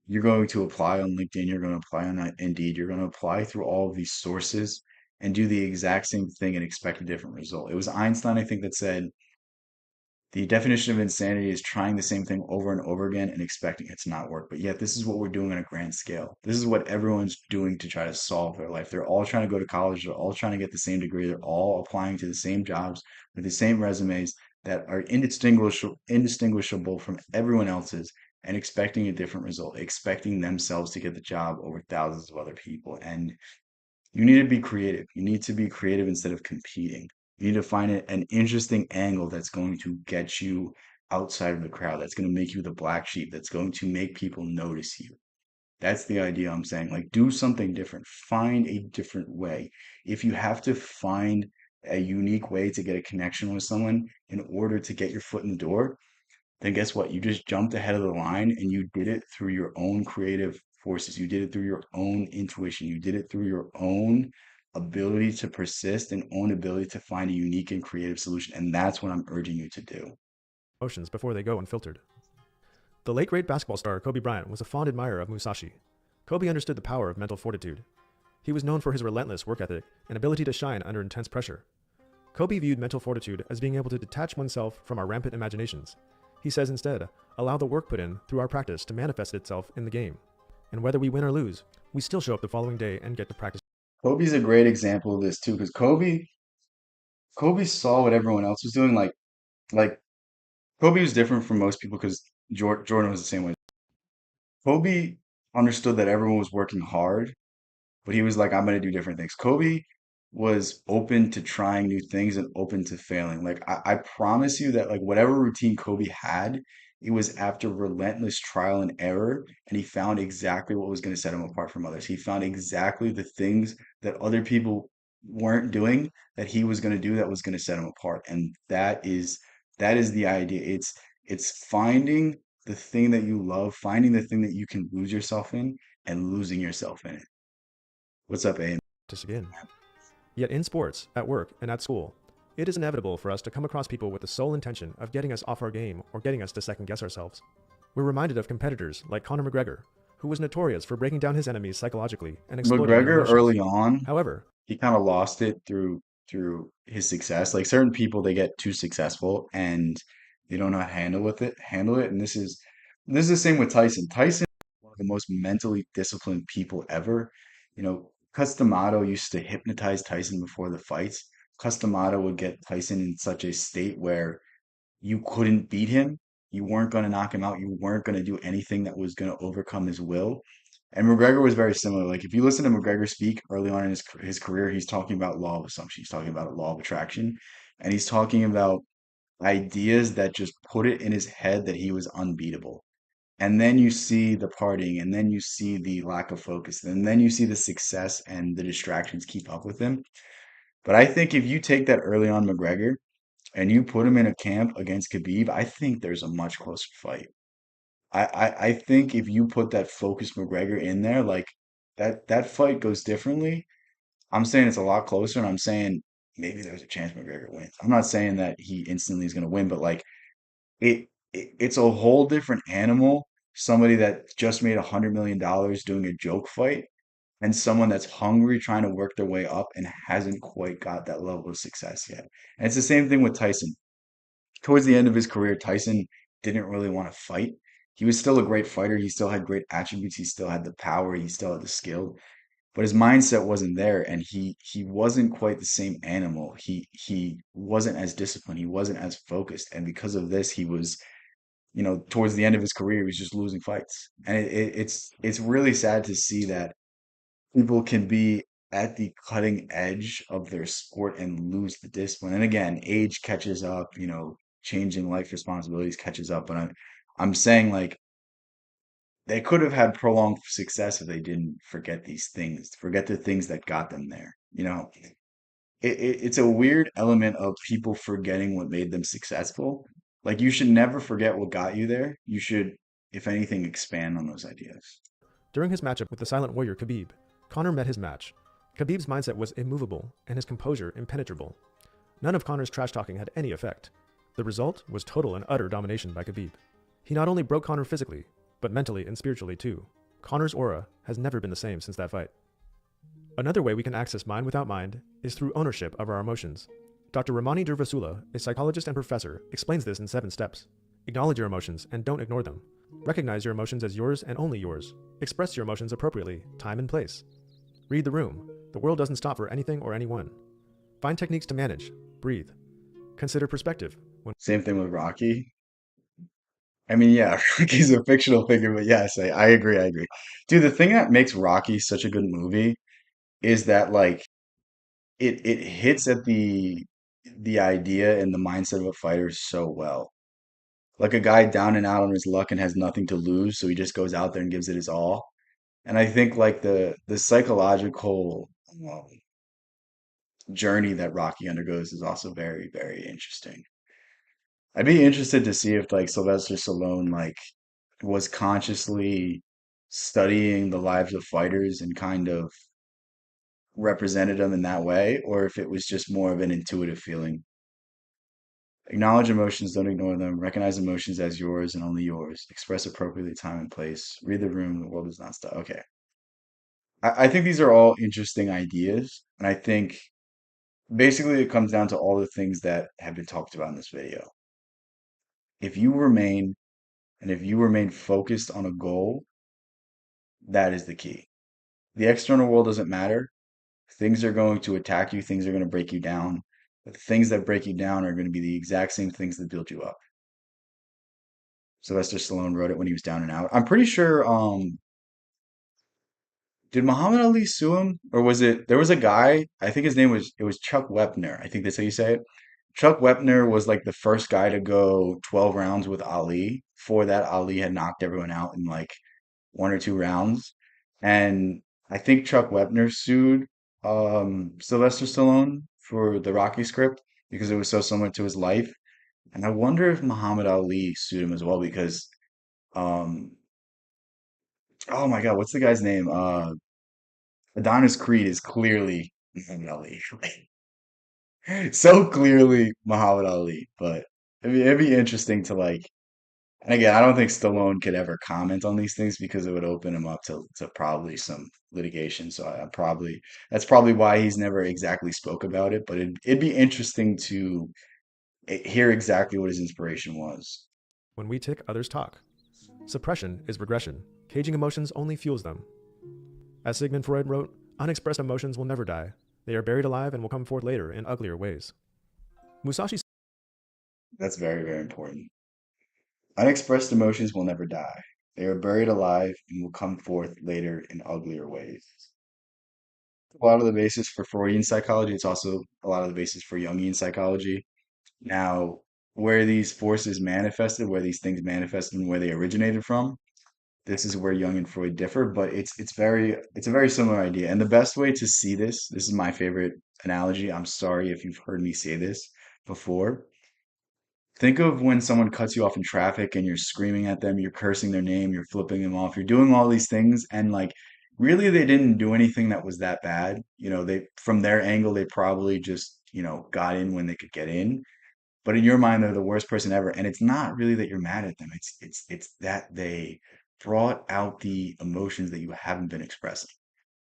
you're going to apply on LinkedIn, you're going to apply on Indeed, you're going to apply through all of these sources and do the exact same thing and expect a different result. It was Einstein, I think, that said the definition of insanity is trying the same thing over and over again and expecting it to not work. But yet, this is what we're doing on a grand scale. This is what everyone's doing to try to solve their life. They're all trying to go to college, they're all trying to get the same degree, they're all applying to the same jobs with the same resumes that are indistinguishable from everyone else's and expecting a different result, expecting themselves to get the job over thousands of other people. And you need to be creative. You need to be creative instead of competing. You need to find an interesting angle that's going to get you outside of the crowd, that's going to make you the black sheep, that's going to make people notice you. That's the idea I'm saying. Like, do something different, find a different way. If you have to find a unique way to get a connection with someone in order to get your foot in the door, then guess what? You just jumped ahead of the line and you did it through your own creative forces. You did it through your own intuition. You did it through your own ability to persist and own ability to find a unique and creative solution. And that's what I'm urging you to do.
Emotions before they go unfiltered. The late great basketball star Kobe Bryant was a fond admirer of Musashi. Kobe understood the power of mental fortitude. He was known for his relentless work ethic and ability to shine under intense pressure. Kobe viewed mental fortitude as being able to detach oneself from our rampant imaginations. He says instead, allow the work put in through our practice to manifest itself in the game. And whether we win or lose, we still show up the following day and get to practice.
Kobe's a great example of this too, because Kobe saw what everyone else was doing. Like Kobe was different from most people because Jordan was the same way. Kobe understood that everyone was working hard, but he was like, I'm going to do different things. Kobe was open to trying new things and open to failing. Like, I promise you that, like, whatever routine Kobe had, it was after relentless trial and error, and he found exactly what was going to set him apart from others. He found exactly the things that other people weren't doing that he was going to do that was going to set him apart. And that is the idea. It's finding the thing that you love, finding the thing that you can lose yourself in, and losing yourself in it. What's up, A?
Again. Yet in sports, at work, and at school, it is inevitable for us to come across people with the sole intention of getting us off our game or getting us to second guess ourselves. We're reminded of competitors like Conor McGregor, who was notorious for breaking down his enemies psychologically and exploiting their
McGregor
emotions.
early on,
However,
he kind of lost it through his success. Like certain people, they get too successful and they don't know how to handle it. And this is the same with Tyson. Tyson is one of the most mentally disciplined people ever. Customato used to hypnotize Tyson before the fights. Customato would get Tyson in such a state where you couldn't beat him. You weren't going to knock him out. You weren't going to do anything that was going to overcome his will. And McGregor was very similar. Like if you listen to McGregor speak early on in his career, he's talking about law of assumption. He's talking about a law of attraction, and he's talking about ideas that just put it in his head that he was unbeatable. And then you see the partying, and then you see the lack of focus, and then you see the success and the distractions keep up with him. But I think if you take that early on McGregor and you put him in a camp against Khabib, I think there's a much closer fight. I think if you put that focused McGregor in there, like that fight goes differently. I'm saying it's a lot closer, and I'm saying maybe there's a chance McGregor wins. I'm not saying that he instantly is going to win, but like it's a whole different animal. Somebody that just made $100 million doing a joke fight, and someone that's hungry trying to work their way up and hasn't quite got that level of success yet. And it's the same thing with Tyson. Towards the end of his career, Tyson didn't really want to fight. He was still a great fighter. He still had great attributes. He still had the power. He still had the skill, but his mindset wasn't there, and he wasn't quite the same animal. He wasn't as disciplined. He wasn't as focused, and because of this, he was, towards the end of his career, he was just losing fights. And it's really sad to see that people can be at the cutting edge of their sport and lose the discipline. And again, age catches up, changing life responsibilities catches up. But I'm saying like they could have had prolonged success if they didn't forget these things, forget the things that got them there. It's a weird element of people forgetting what made them successful. Like you should never forget what got you there. You should, if anything, expand on those ideas.
during his matchup with the silent warrior Khabib, Conor met his match. Khabib's mindset was immovable and his composure impenetrable. None of Conor's trash talking had any effect. The result was total and utter domination by Khabib. He not only broke Conor physically, but mentally and spiritually too. Conor's aura has never been the same since that fight. Another way we can access mind without mind is through ownership of our emotions. Dr. Ramani Durvasula, a psychologist and professor, explains this in 7 steps. Acknowledge your emotions and don't ignore them. Recognize your emotions as yours and only yours. Express your emotions appropriately, time and place. Read the room. The world doesn't stop for anything or anyone. Find techniques to manage. Breathe. Consider perspective.
Same thing with Rocky. I mean, yeah, Rocky's a fictional figure, but yes, I agree. I agree. Dude, the thing that makes Rocky such a good movie is that like it hits at the idea and the mindset of a fighter so well. Like a guy down and out on his luck and has nothing to lose, so he just goes out there and gives it his all. And I think like the psychological journey that Rocky undergoes is also very, very interesting. I'd be interested to see if like Sylvester Stallone like was consciously studying the lives of fighters and kind of represented them in that way, or if it was just more of an intuitive feeling. Acknowledge emotions, don't ignore them. Recognize emotions as yours and only yours. Express appropriately, time and place. Read the room, the world is not stop. Okay. I think these are all interesting ideas, and I think basically it comes down to all the things that have been talked about in this video. If you remain if you remain focused on a goal, that is the key. The external world doesn't matter. Things are going to attack you, things are going to break you down. But the things that break you down are going to be the exact same things that build you up. Sylvester Stallone wrote it when he was down and out. I'm pretty sure did Muhammad Ali sue him? Or was it there was a guy, I think his name was it was Chuck Wepner. I think that's how you say it. Chuck Wepner was like the first guy to go 12 rounds with Ali. Before that, Ali had knocked everyone out in like one or two rounds. And I think Chuck Wepner sued Sylvester Stallone for the Rocky script because it was so similar to his life. And I wonder if Muhammad Ali sued him as well because um oh my God, what's the guy's name? Adonis Creed is clearly Muhammad Ali. So clearly Muhammad Ali, but it'd be interesting to like, and again, I don't think Stallone could ever comment on these things because it would open him up to probably some litigation. So I probably that's probably why he's never exactly spoke about it, but it'd be interesting to hear exactly what his inspiration was.
When we tick, others talk. Suppression is regression. Caging emotions only fuels them. As Sigmund Freud wrote, unexpressed emotions will never die. They are buried alive and will come forth later in uglier ways. Musashi
That's very, very important. Unexpressed emotions will never die. They are buried alive and will come forth later in uglier ways. A lot of the basis for Freudian psychology. It's also a lot of the basis for Jungian psychology. Now, where these forces manifested, where these things manifested, and where they originated from, this is where Jung and Freud differ. But it's a very similar idea. And the best way to see this is my favorite analogy. I'm sorry if you've heard me say this before. Think of when someone cuts you off in traffic and you're screaming at them, you're cursing their name, you're flipping them off, you're doing all these things, and like really they didn't do anything that was that bad. You know, they from their angle, they probably just, got in when they could get in. But in your mind, they're the worst person ever. And it's not really that you're mad at them. It's that they brought out the emotions that you haven't been expressing.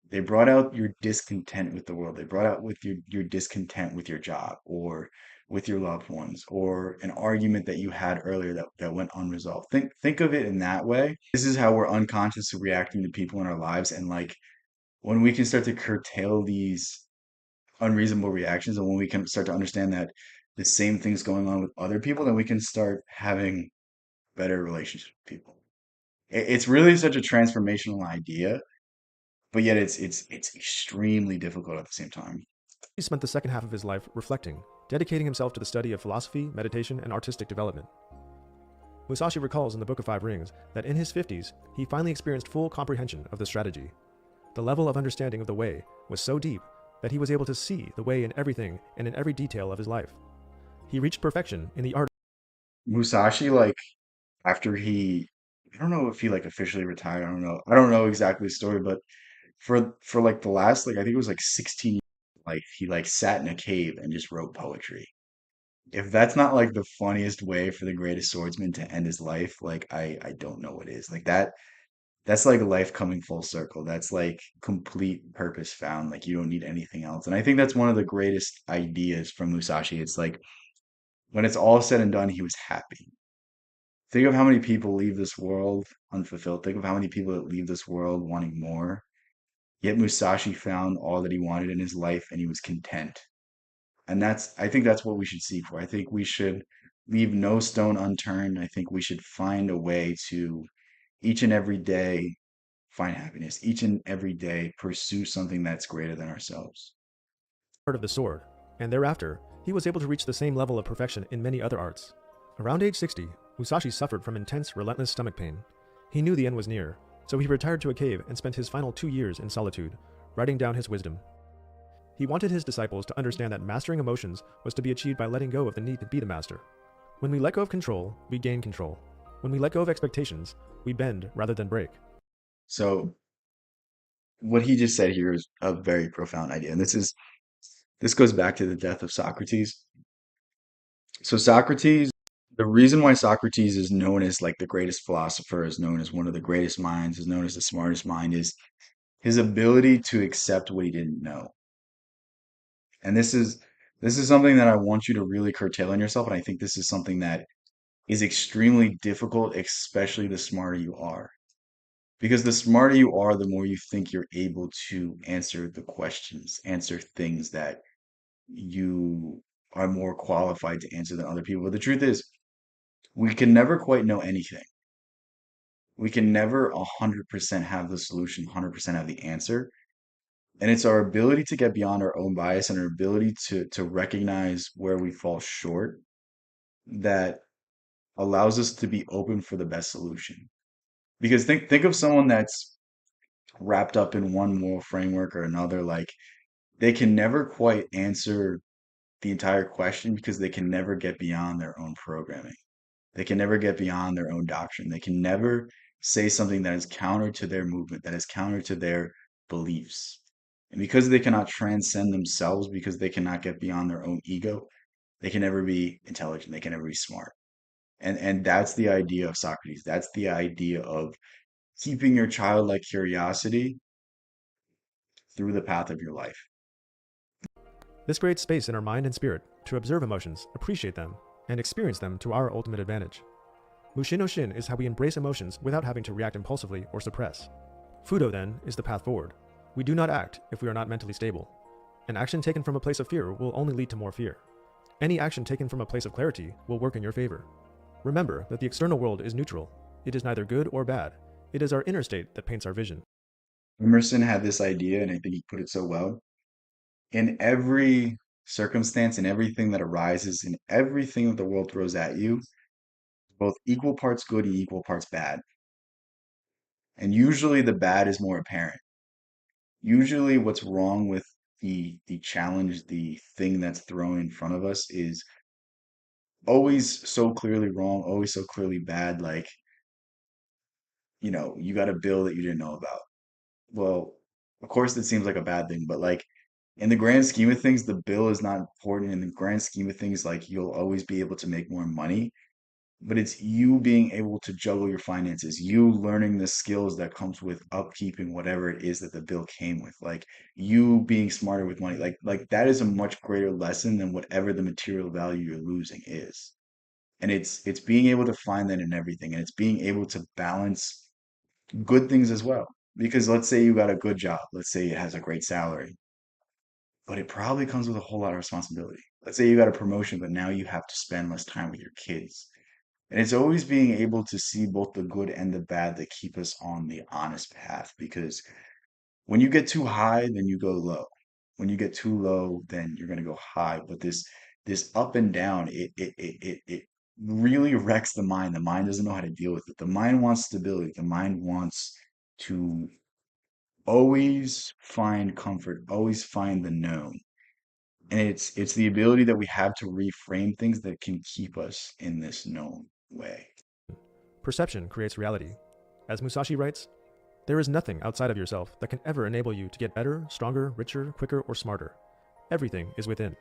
They brought out your discontent with the world. They brought out with your discontent with your job or with your loved ones or an argument that you had earlier that went unresolved. Think of it in that way. This is how we're unconsciously reacting to people in our lives. And like when we can start to curtail these unreasonable reactions and when we can start to understand that the same thing's going on with other people, then we can start having better relationships with people. It's really such a transformational idea, but yet it's extremely difficult at the same time.
spent the second half of his life reflecting, dedicating himself to the study of philosophy, meditation, and artistic development. Musashi recalls in the Book of Five Rings that in his 50s, he finally experienced full comprehension of the strategy. The level of understanding of the way was so deep that he was able to see the way in everything and in every detail of his life. He reached perfection in the art.
Musashi, like after I don't know if he like officially retired. I don't know exactly the story, but for like the last like I think it was like 16 years, like he like sat in a cave and just wrote poetry. If that's not like the funniest way for the greatest swordsman to end his life, like I don't know what is. Like that's like life coming full circle. That's like complete purpose found. Like you don't need anything else. And I think that's one of the greatest ideas from Musashi. It's like when it's all said and done, he was happy. Think of how many people leave this world unfulfilled. Think of how many people that leave this world wanting more. Yet Musashi found all that he wanted in his life and he was content. And I think that's what we should seek for. I think we should leave no stone unturned. I think we should find a way to each and every day find happiness, each and every day pursue something that's greater than ourselves.
Of the sword, and thereafter, he was able to reach the same level of perfection in many other arts. Around age 60, Musashi suffered from intense, relentless stomach pain. He knew the end was near, so he retired to a cave and spent his final 2 years in solitude, writing down his wisdom. He wanted his disciples to understand that mastering emotions was to be achieved by letting go of the need to be the master. When we let go of control, we gain control. When we let go of expectations, we bend rather than break.
So what he just said here is a very profound idea. And this goes back to the death of Socrates. So Socrates, the reason why Socrates is known as like the greatest philosopher, is known as one of the greatest minds, is known as the smartest mind, is his ability to accept what he didn't know. And this is something that I want you to really curtail in yourself. And I think this is something that is extremely difficult, especially the smarter you are. Because the smarter you are, the more you think you're able to answer the questions, answer things that you are more qualified to answer than other people. But the truth is, we can never quite know anything. We can never 100% have the solution, 100% have the answer. And it's our ability to get beyond our own bias and our ability to recognize where we fall short that allows us to be open for the best solution. Because think of someone that's wrapped up in one moral framework or another, like they can never quite answer the entire question because they can never get beyond their own programming. They can never get beyond their own doctrine. They can never say something that is counter to their movement, that is counter to their beliefs. And because they cannot transcend themselves, because they cannot get beyond their own ego, they can never be intelligent. They can never be smart. And that's the idea of Socrates. That's the idea of keeping your childlike curiosity through the path of your life.
This creates space in our mind and spirit to observe emotions, appreciate them, and experience them to our ultimate advantage. Mushin no Shin is how we embrace emotions without having to react impulsively or suppress. Fudo, then, is the path forward. We do not act if we are not mentally stable. An action taken from a place of fear will only lead to more fear. Any action taken from a place of clarity will work in your favor. Remember that the external world is neutral. It is neither good or bad. It is our inner state that paints our vision.
Emerson had this idea, and I think he put it so well. In every circumstance, in everything that arises, in everything that the world throws at you, both equal parts good and equal parts bad. And usually the bad is more apparent. Usually what's wrong with the challenge, the thing that's thrown in front of us is always so clearly wrong, always so clearly bad, like, you got a bill that you didn't know about. Well, of course it seems like a bad thing, but like in the grand scheme of things, the bill is not important. In the grand scheme of things, like you'll always be able to make more money, but it's you being able to juggle your finances, you learning the skills that comes with upkeeping whatever it is that the bill came with, like you being smarter with money, like that is a much greater lesson than whatever the material value you're losing is. And it's being able to find that in everything, and it's being able to balance good things as well. Because let's say you got a good job, let's say it has a great salary, but it probably comes with a whole lot of responsibility. Let's say you got a promotion, but now you have to spend less time with your kids. And it's always being able to see both the good and the bad that keep us on the honest path. Because when you get too high, then you go low. When you get too low, then you're gonna go high. But this up and down, it really wrecks the mind. The mind doesn't know how to deal with it. The mind wants stability. The mind wants to always find comfort, always find the known. And it's the ability that we have to reframe things that can keep us in this known way.
Perception creates reality. As Musashi writes, there is nothing outside of yourself that can ever enable you to get better, stronger, richer, quicker, or smarter. Everything is within.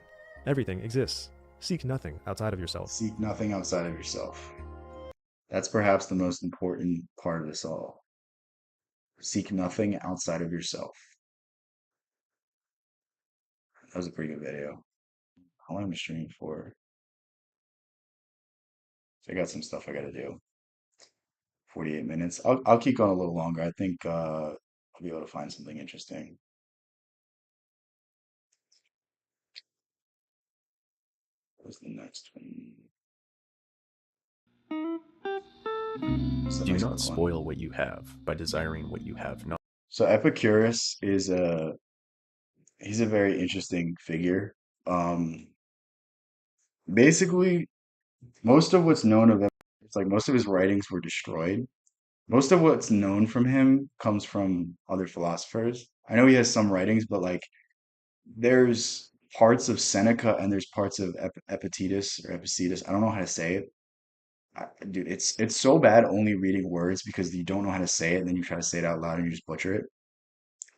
Everything exists. Seek nothing outside of yourself.
Seek nothing outside of yourself. That's perhaps the most important part of this all. Seek nothing outside of yourself. That was a pretty good video. How long am I streaming for? So I got some stuff I gotta do. 48 minutes. I'll keep going a little longer. I think I'll be able to find something interesting. What's the next one? It's a
Do
nice
not
quick one.
spoil what you have by desiring what you have not.
So Epicurus is a he's a very interesting figure. Um, Basically, most of what's known of him, it's like most of his writings were destroyed. Most of what's known from him comes from other philosophers. I know he has some writings, but like there's parts of Seneca and there's parts of Epictetus or Epictetus. I don't know how to say it. Dude, it's so bad only reading words because you don't know how to say it, and then you try to say it out loud and you just butcher it.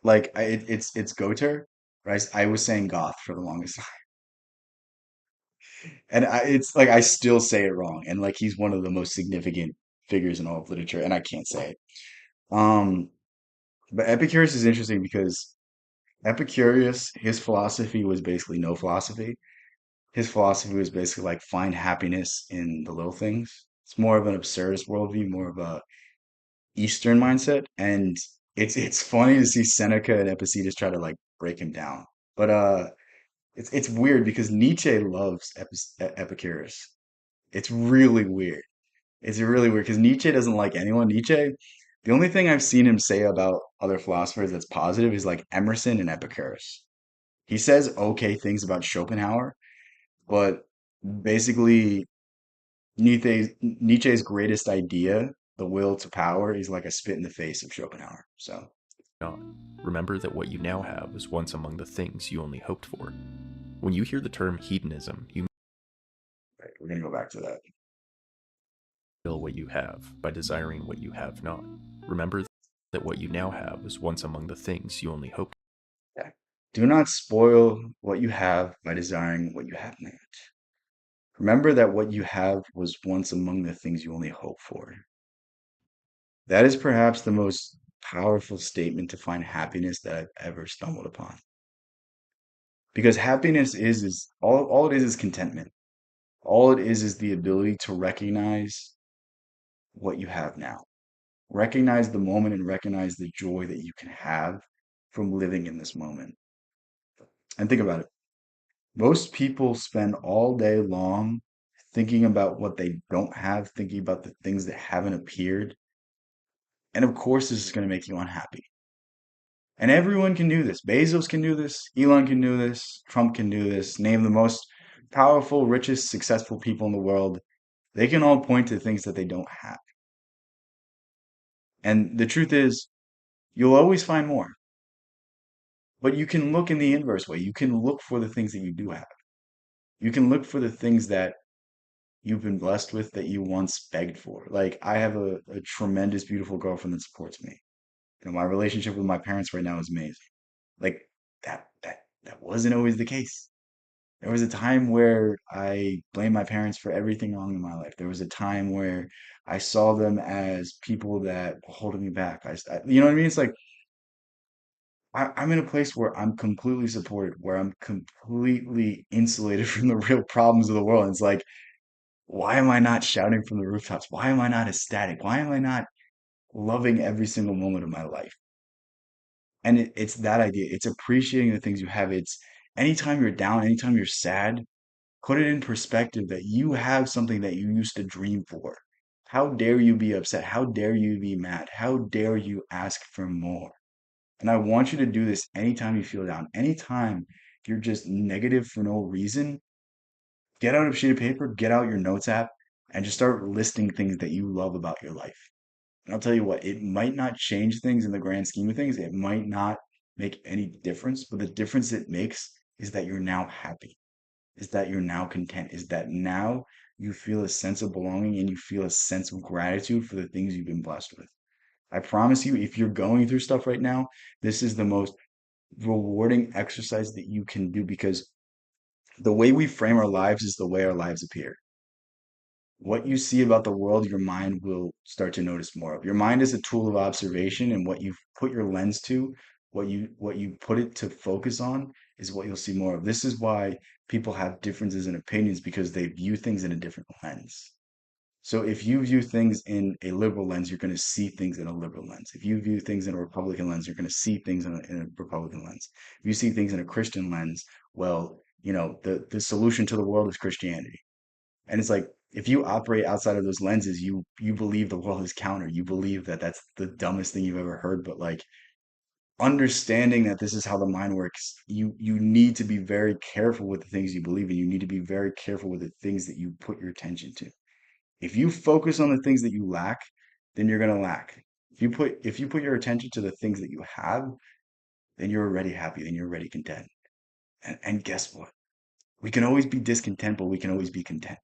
Like it's Goter, right? I was saying Goth for the longest time, and it's like I still say it wrong. And like he's one of the most significant figures in all of literature, and I can't say it. Um, but Epicurus is interesting because Epicurus, his philosophy was basically no philosophy. His philosophy was basically like find happiness in the little things. It's more of an absurdist worldview, more of a Eastern mindset, and it's funny to see Seneca and Epictetus try to like break him down. But it's weird because Nietzsche loves Epicurus. It's really weird. It's really weird because Nietzsche doesn't like anyone. Nietzsche, the only thing I've seen him say about other philosophers that's positive is like Emerson and Epicurus. He says okay things about Schopenhauer, but basically Nietzsche's greatest idea, the will to power, is like a spit in the face of Schopenhauer. So,
not. Remember that what you now have was once among the things you only hoped for. When you hear the term hedonism, you
right, we're gonna go back to that.
feel what you have by desiring what you have not. Remember that what you now have was once among the things you only hoped.
Yeah. Do not spoil what you have by desiring what you have not. Remember that what you have was once among the things you only hope for. That is perhaps the most powerful statement to find happiness that I've ever stumbled upon. Because happiness is all it is contentment. All it is the ability to recognize what you have now. Recognize the moment and recognize the joy that you can have from living in this moment. And think about it. Most people spend all day long thinking about what they don't have, thinking about the things that haven't appeared. And of course, this is going to make you unhappy. And everyone can do this. Bezos can do this. Elon can do this. Trump can do this. Name the most powerful, richest, successful people in the world. They can all point to things that they don't have. And the truth is, you'll always find more. But you can look in the inverse way. You can look for the things that you do have. You can look for the things that you've been blessed with that you once begged for. Like I have a tremendous, beautiful girlfriend that supports me. My relationship with my parents right now is amazing. Like that wasn't always the case. There was a time where I blamed my parents for everything wrong in my life. There was a time where I saw them as people that were holding me back. You know what I mean? It's like I'm in a place where I'm completely supported, where I'm completely insulated from the real problems of the world. And it's like, why am I not shouting from the rooftops? Why am I not ecstatic? Why am I not loving every single moment of my life? And it's that idea. It's appreciating the things you have. It's anytime you're down, anytime you're sad, put it in perspective that you have something that you used to dream for. How dare you be upset? How dare you be mad? How dare you ask for more? And I want you to do this anytime you feel down, anytime you're just negative for no reason. Get out a sheet of paper, get out your notes app, and just start listing things that you love about your life. And I'll tell you what, it might not change things in the grand scheme of things. It might not make any difference, but the difference it makes is that you're now happy, is that you're now content, is that now you feel a sense of belonging and you feel a sense of gratitude for the things you've been blessed with. I promise you, if you're going through stuff right now, this is the most rewarding exercise that you can do because the way we frame our lives is the way our lives appear. What you see about the world, your mind will start to notice more of. Your mind is a tool of observation, and what you put your lens to, what you put it to focus on, is what you'll see more of. This is why people have differences in opinions because they view things in a different lens. So if you view things in a liberal lens, you're going to see things in a liberal lens. If you view things in a Republican lens, you're going to see things in a Republican lens. If you see things in a Christian lens, well, the solution to the world is Christianity. And it's like if you operate outside of those lenses, you believe the world is counter. You believe that that's the dumbest thing you've ever heard. But like understanding that this is how the mind works, you need to be very careful with the things you believe in. You need to be very careful with the things that you put your attention to. If you focus on the things that you lack, then you're gonna lack. If you put your attention to the things that you have, then you're already happy. Then you're already content. And guess what? We can always be discontent, but we can always be content.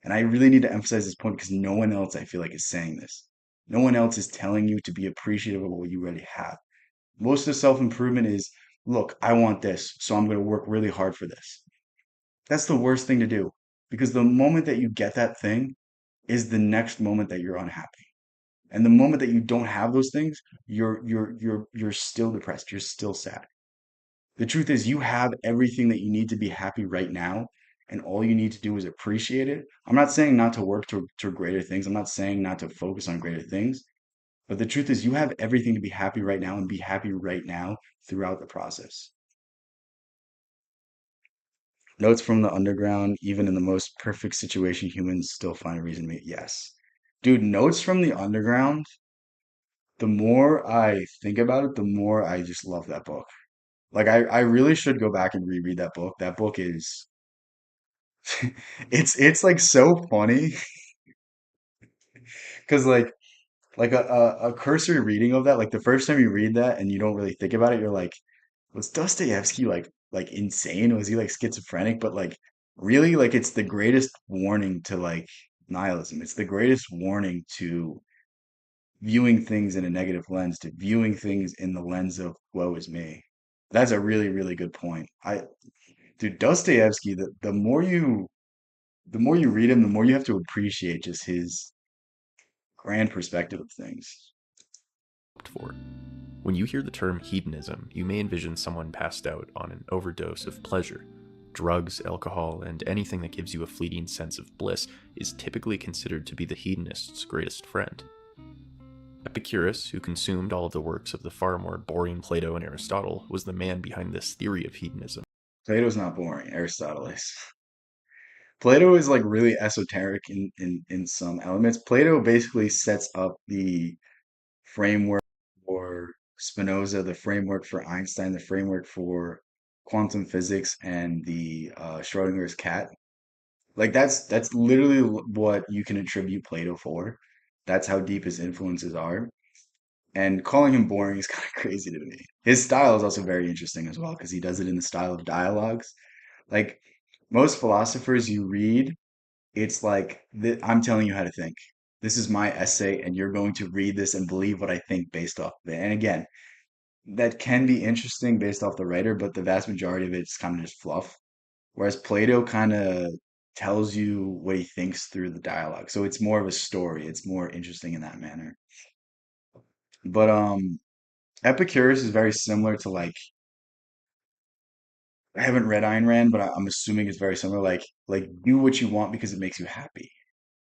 And I really need to emphasize this point because no one else, I feel like, is saying this. No one else is telling you to be appreciative of what you already have. Most of self-improvement is, look, I want this, so I'm going to work really hard for this. That's the worst thing to do because the moment that you get that thing is the next moment that you're unhappy. And the moment that you don't have those things, you're still depressed. You're still sad. The truth is you have everything that you need to be happy right now. and all you need to do is appreciate it. I'm not saying not to work to greater things. I'm not saying not to focus on greater things. But the truth is, you have everything to be happy right now and be happy right now throughout the process. Notes from the underground, even in the most perfect situation, humans still find a reason to meet. Yes. Dude, notes from the underground, the more I think about it, the more I just love that book. Like I really should go back and reread that book. That book is it's like so funny because like a cursory reading of that, like the first time you read that and you don't really think about it, you're like, was Dostoevsky like insane? Was he like schizophrenic? But like really, like it's the greatest warning to like nihilism. It's the greatest warning to viewing things in a negative lens, to viewing things in the lens of woe is me. That's a really, really good point. Dude, Dostoevsky, the more you read him, the more you have to appreciate just his grand perspective of things.
For. When you hear the term hedonism, you may envision someone passed out on an overdose of pleasure. Drugs, alcohol, and anything that gives you a fleeting sense of bliss is typically considered to be the hedonist's greatest friend. Epicurus, who consumed all of the works of the far more boring Plato and Aristotle, was the man behind this theory of hedonism.
Plato's not boring. Aristotle is. Plato is like really esoteric in some elements. Plato basically sets up the framework for Spinoza, the framework for Einstein, the framework for quantum physics, and the Schrodinger's cat. Like that's literally what you can attribute Plato for. That's how deep his influences are. And calling him boring is kind of crazy to me. His style is also very interesting as well because he does it in the style of dialogues. Like most philosophers you read, it's like I'm telling you how to think. This is my essay, and you're going to read this and believe what I think based off of it. And again, that can be interesting based off the writer, but the vast majority of it's kind of just fluff. Whereas Plato kind of tells you what he thinks through the dialogue. So it's more of a story. It's more interesting in that manner. But Epicurus is very similar to like I haven't read Ayn Rand, but I'm assuming it's very similar. Like do what you want because it makes you happy.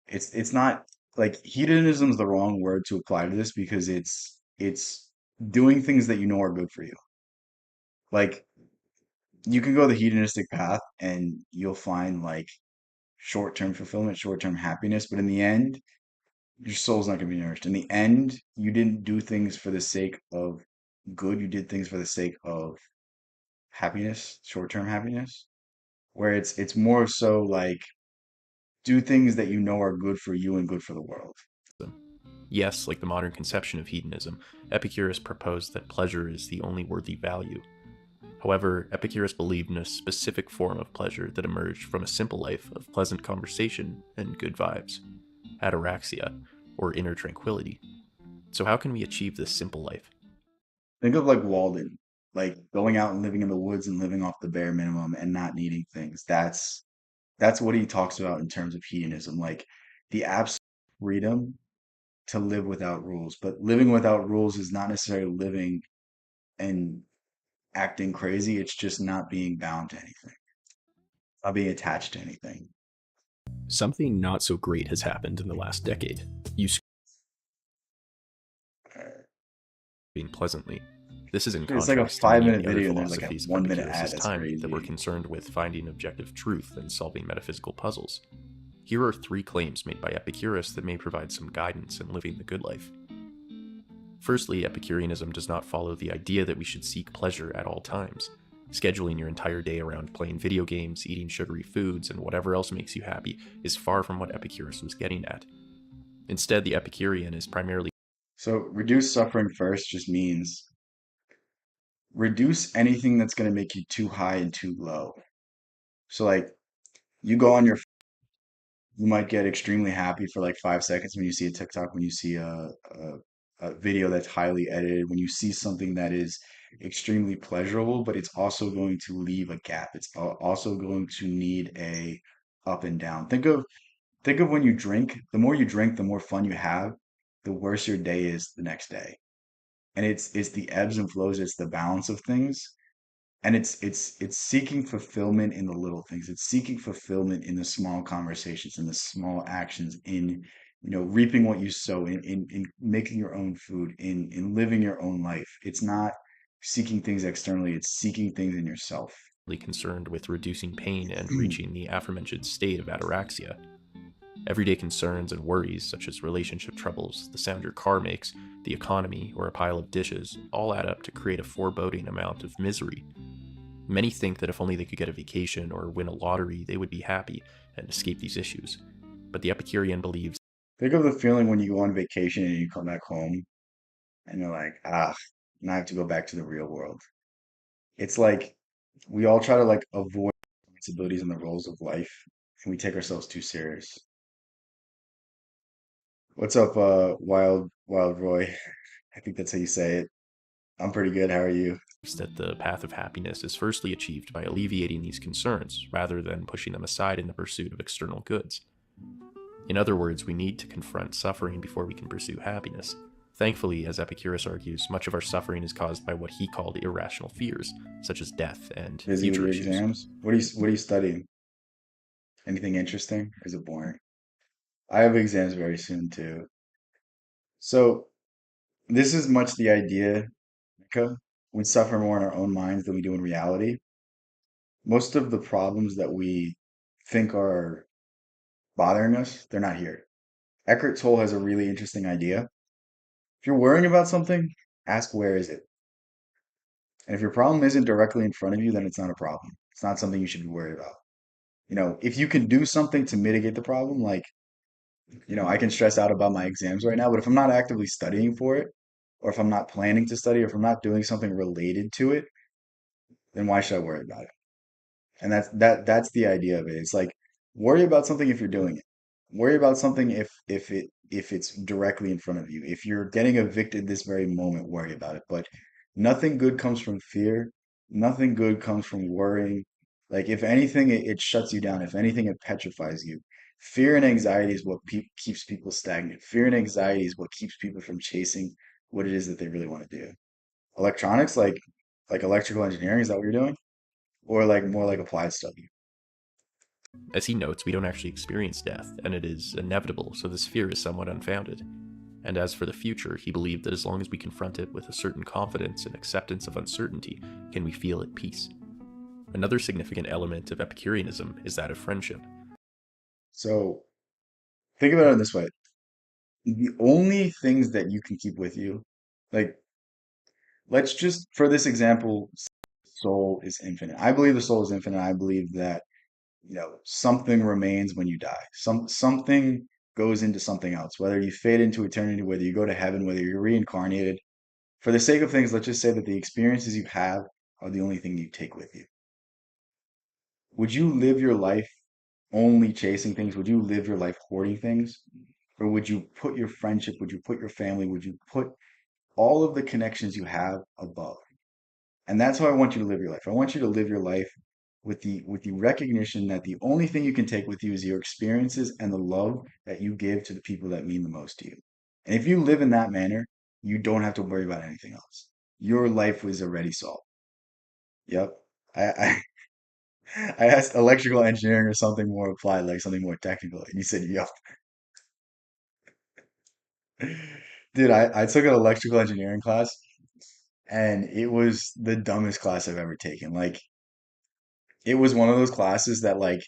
It's not like hedonism is the wrong word to apply to this because it's doing things that you know are good for you. Like you can go the hedonistic path and you'll find like short-term fulfillment, short-term happiness, but in the end, your soul's not going to be nourished. In the end, you didn't do things for the sake of good, you did things for the sake of happiness, short-term happiness, where it's more so like do things that you know are good for you and good for the world.
Yes, like the modern conception of hedonism, Epicurus proposed that pleasure is the only worthy value. However, Epicurus believed in a specific form of pleasure that emerged from a simple life of pleasant conversation and good vibes, ataraxia, or inner tranquility. So, how can we achieve this simple life?
Think of like Walden, like going out and living in the woods and living off the bare minimum and not needing things. That's what he talks about in terms of hedonism, like the absolute freedom to live without rules. But living without rules is not necessarily living and acting crazy. It's just not being bound to anything, not being attached to anything.
Something not so great has happened in the last decade. You scream pleasantly. This is in
Dude, it's like a
contrast to many of
5 minute
the other
video and there's like a
philosophies of
1 minute ad.
Epicurus's
That's
time that were
crazy.
concerned with finding objective truth and solving metaphysical puzzles. Here are 3 claims made by Epicurus that may provide some guidance in living the good life. Firstly, Epicureanism does not follow the idea that we should seek pleasure at all times. Scheduling your entire day around playing video games, eating sugary foods, and whatever else makes you happy is far from what Epicurus was getting at. Instead, the Epicurean is primarily
So reduce suffering first just means reduce anything that's going to make you too high and too low. So like you go on your you might get extremely happy for like 5 seconds when you see a TikTok, when you see a video that's highly edited, when you see something that is extremely pleasurable, but it's also going to leave a gap. It's also going to need a up and down. Think of when you drink. The more you drink, the more fun you have, the worse your day is the next day. And it's the ebbs and flows, it's the balance of things. And it's seeking fulfillment in the little things. It's seeking fulfillment in the small conversations, in the small actions, in reaping what you sow, in making your own food, in living your own life. It's not seeking things externally, it's seeking things in yourself.
Concerned with reducing pain and reaching the aforementioned state of ataraxia. Everyday concerns and worries, such as relationship troubles, the sound your car makes, the economy, or a pile of dishes, all add up to create a foreboding amount of misery. Many think that if only they could get a vacation or win a lottery, they would be happy and escape these issues. But the Epicurean believes
Think of the feeling when you go on vacation and you come back home and you're like, now I have to go back to the real world. It's like we all try to like avoid responsibilities and the roles of life, and we take ourselves too serious. What's up, Wild Roy? I think that's how you say it. I'm pretty good. How are you?
that the path of happiness is firstly achieved by alleviating these concerns rather than pushing them aside in the pursuit of external goods. In other words, we need to confront suffering before we can pursue happiness. Thankfully, as Epicurus argues, much of our suffering is caused by what he called irrational fears, such as death and
Busy with
future
your
issues.
exams? What are you studying? Anything interesting? Or is it boring? I have exams very soon too. So this is much the idea, Mika. We suffer more in our own minds than we do in reality. Most of the problems that we think are bothering us, they're not here. Eckhart Tolle has a really interesting idea. If you're worrying about something, ask where is it? And if your problem isn't directly in front of you, then it's not a problem. It's not something you should be worried about. If you can do something to mitigate the problem, like, I can stress out about my exams right now, but if I'm not actively studying for it, or if I'm not planning to study, or if I'm not doing something related to it, then why should I worry about it? And that's the idea of it. It's like worry about something if you're doing it. Worry about something if it's directly in front of you. If you're getting evicted this very moment, worry about it. But nothing good comes from fear. Nothing good comes from worrying. Like if anything, it shuts you down. If anything, it petrifies you. Fear and anxiety is what keeps people stagnant. Fear and anxiety is what keeps people from chasing what it is that they really want to do. Electronics, like electrical engineering, is that what you're doing? Or like more like applied stuff?
As he notes, we don't actually experience death, and it is inevitable, so this fear is somewhat unfounded. And as for the future, he believed that as long as we confront it with a certain confidence and acceptance of uncertainty, can we feel at peace. Another significant element of Epicureanism is that of friendship.
So think about it this way. The only things that you can keep with you, like let's just for this example, soul is infinite. I believe the soul is infinite. I believe that, something remains when you die. Something goes into something else, whether you fade into eternity, whether you go to heaven, whether you're reincarnated. For the sake of things, let's just say that the experiences you have are the only thing you take with you. Would you live your life only chasing things? Would you live your life hoarding things? Or would you put your friendship, would you put your family, would you put all of the connections you have above? And that's how I want you to live your life. I want you to live your life with the recognition that the only thing you can take with you is your experiences and the love that you give to the people that mean the most to you. And if you live in that manner, you don't have to worry about anything else. Your life was already solved. Yep. I I asked electrical engineering or something more applied, like something more technical, and you said, "Yep." Dude, I took an electrical engineering class and it was the dumbest class I've ever taken. Like, it was one of those classes that, like,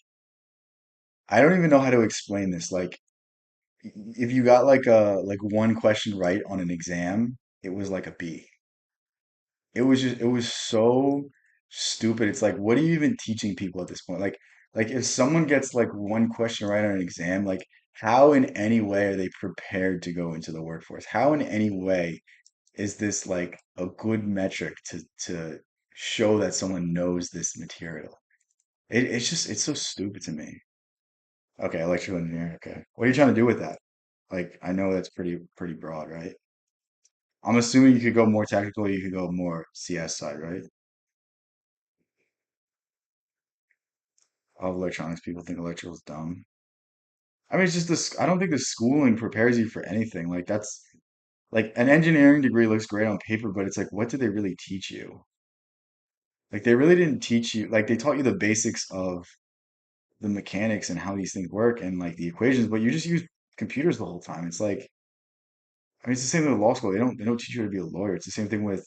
I don't even know how to explain this. Like, if you got like one question right on an exam, it was like a B. It was so stupid. It's like, what are you even teaching people at this point? Like if someone gets like one question right on an exam, like how in any way are they prepared to go into the workforce? How in any way is this like a good metric to show that someone knows this material? It's so stupid to me. Okay, electrical engineering. Okay, what are you trying to do with that? Like, I know that's pretty broad, right? I'm assuming you could go more technical, you could go more CS side, right? All of electronics people think electrical is dumb. I mean, it's just this. I don't think the schooling prepares you for anything. Like that's like an engineering degree looks great on paper, but it's like, what do they really teach you? Like they really didn't teach you, like they taught you the basics of the mechanics and how these things work and like the equations, but you just use computers the whole time. It's like, I mean, it's the same thing with law school. They don't teach you how to be a lawyer. It's the same thing with,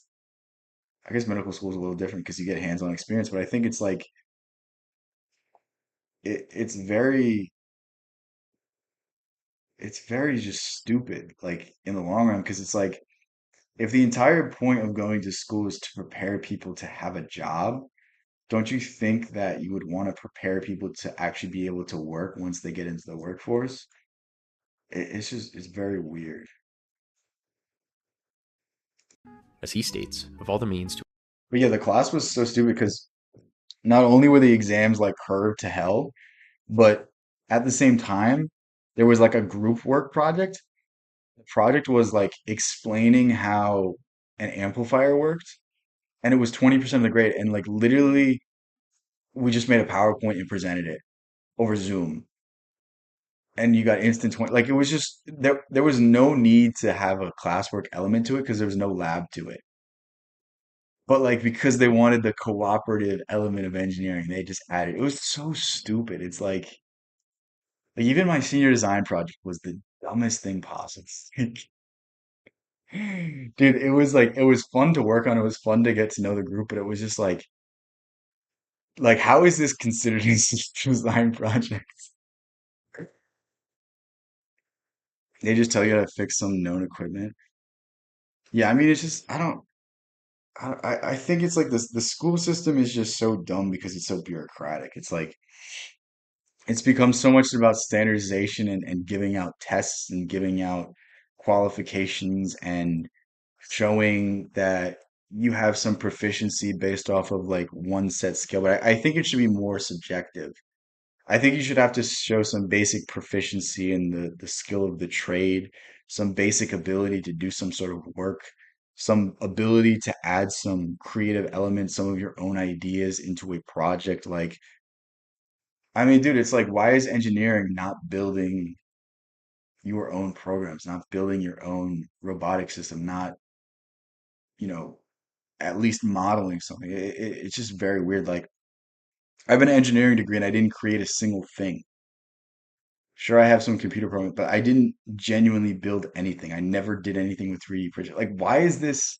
I guess medical school is a little different because you get hands-on experience, but I think it's like it's very just stupid, like in the long run, because it's like if the entire point of going to school is to prepare people to have a job, don't you think that you would want to prepare people to actually be able to work once they get into the workforce? It's very weird.
As he states, of all the means to
But yeah, the class was so stupid because not only were the exams like curved to hell, but at the same time, there was like a group work project. The project was like explaining how an amplifier worked, and it was 20% of the grade. And like literally, we just made a PowerPoint and presented it over Zoom, and you got instant 20. Like it was just there was no need to have a classwork element to it because there was no lab to it. But like because they wanted the cooperative element of engineering, they just added. It was so stupid. It's like even my senior design project was the dumbest thing possible. Dude, it was like it was fun to work on. It was fun to get to know the group, but it was just like how is this considered a system design project? They just tell you how to fix some known equipment. Yeah, I mean it's just I think it's like this the school system is just so dumb because it's so bureaucratic. It's like it's become so much about standardization and giving out tests and giving out qualifications and showing that you have some proficiency based off of like one set skill. But I think it should be more subjective. I think you should have to show some basic proficiency in the skill of the trade, some basic ability to do some sort of work, some ability to add some creative elements, some of your own ideas into a project. Like, I mean, dude, it's like, why is engineering not building your own programs, not building your own robotic system, not, you know, at least modeling something? It's just very weird. Like, I have an engineering degree and I didn't create a single thing. Sure, I have some computer programming, but I didn't genuinely build anything. I never did anything with 3D printing. Like, why is this?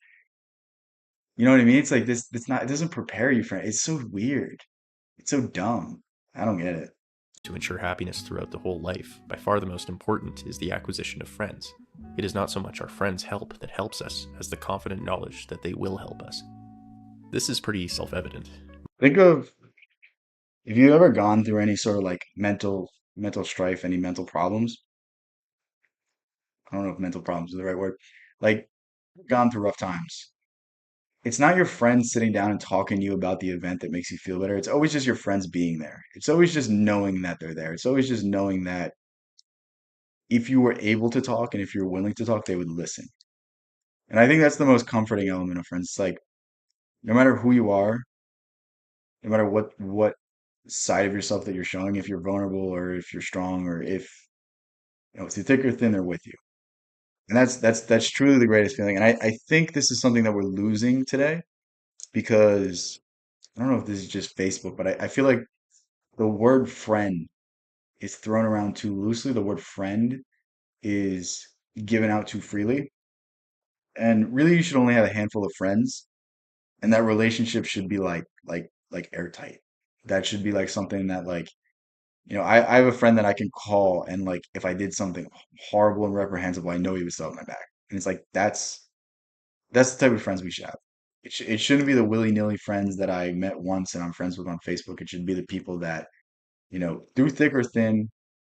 You know what I mean? It's like this. It's not. It doesn't prepare you for it. It's so weird. It's so dumb. I don't get it.
ensure happiness throughout the whole life, by far the most important is the acquisition of friends. It is not so much our friends' help that helps us as the confident knowledge that they will help us. This is pretty self-evident.
Think of if you've ever gone through any sort of like mental strife, any mental problems. I don't know if mental problems is the right word. Like, gone through rough times. It's not your friends sitting down and talking to you about the event that makes you feel better. It's always just your friends being there. It's always just knowing that they're there. It's always just knowing that if you were able to talk and if you're willing to talk, they would listen. And I think that's the most comforting element of friends. It's like no matter who you are, no matter what side of yourself that you're showing, if you're vulnerable or if you're strong or if through thick or thin, they're with you. And that's truly the greatest feeling. And I think this is something that we're losing today because I don't know if this is just Facebook, but I feel like the word friend is thrown around too loosely. The word friend is given out too freely. And really you should only have a handful of friends and that relationship should be like airtight. That should be like something that like I have a friend that I can call and like if I did something horrible and reprehensible, I know he would still have my back. And it's like that's the type of friends we should have. It shouldn't be the willy-nilly friends that I met once and I'm friends with on Facebook. It should be the people that, through thick or thin,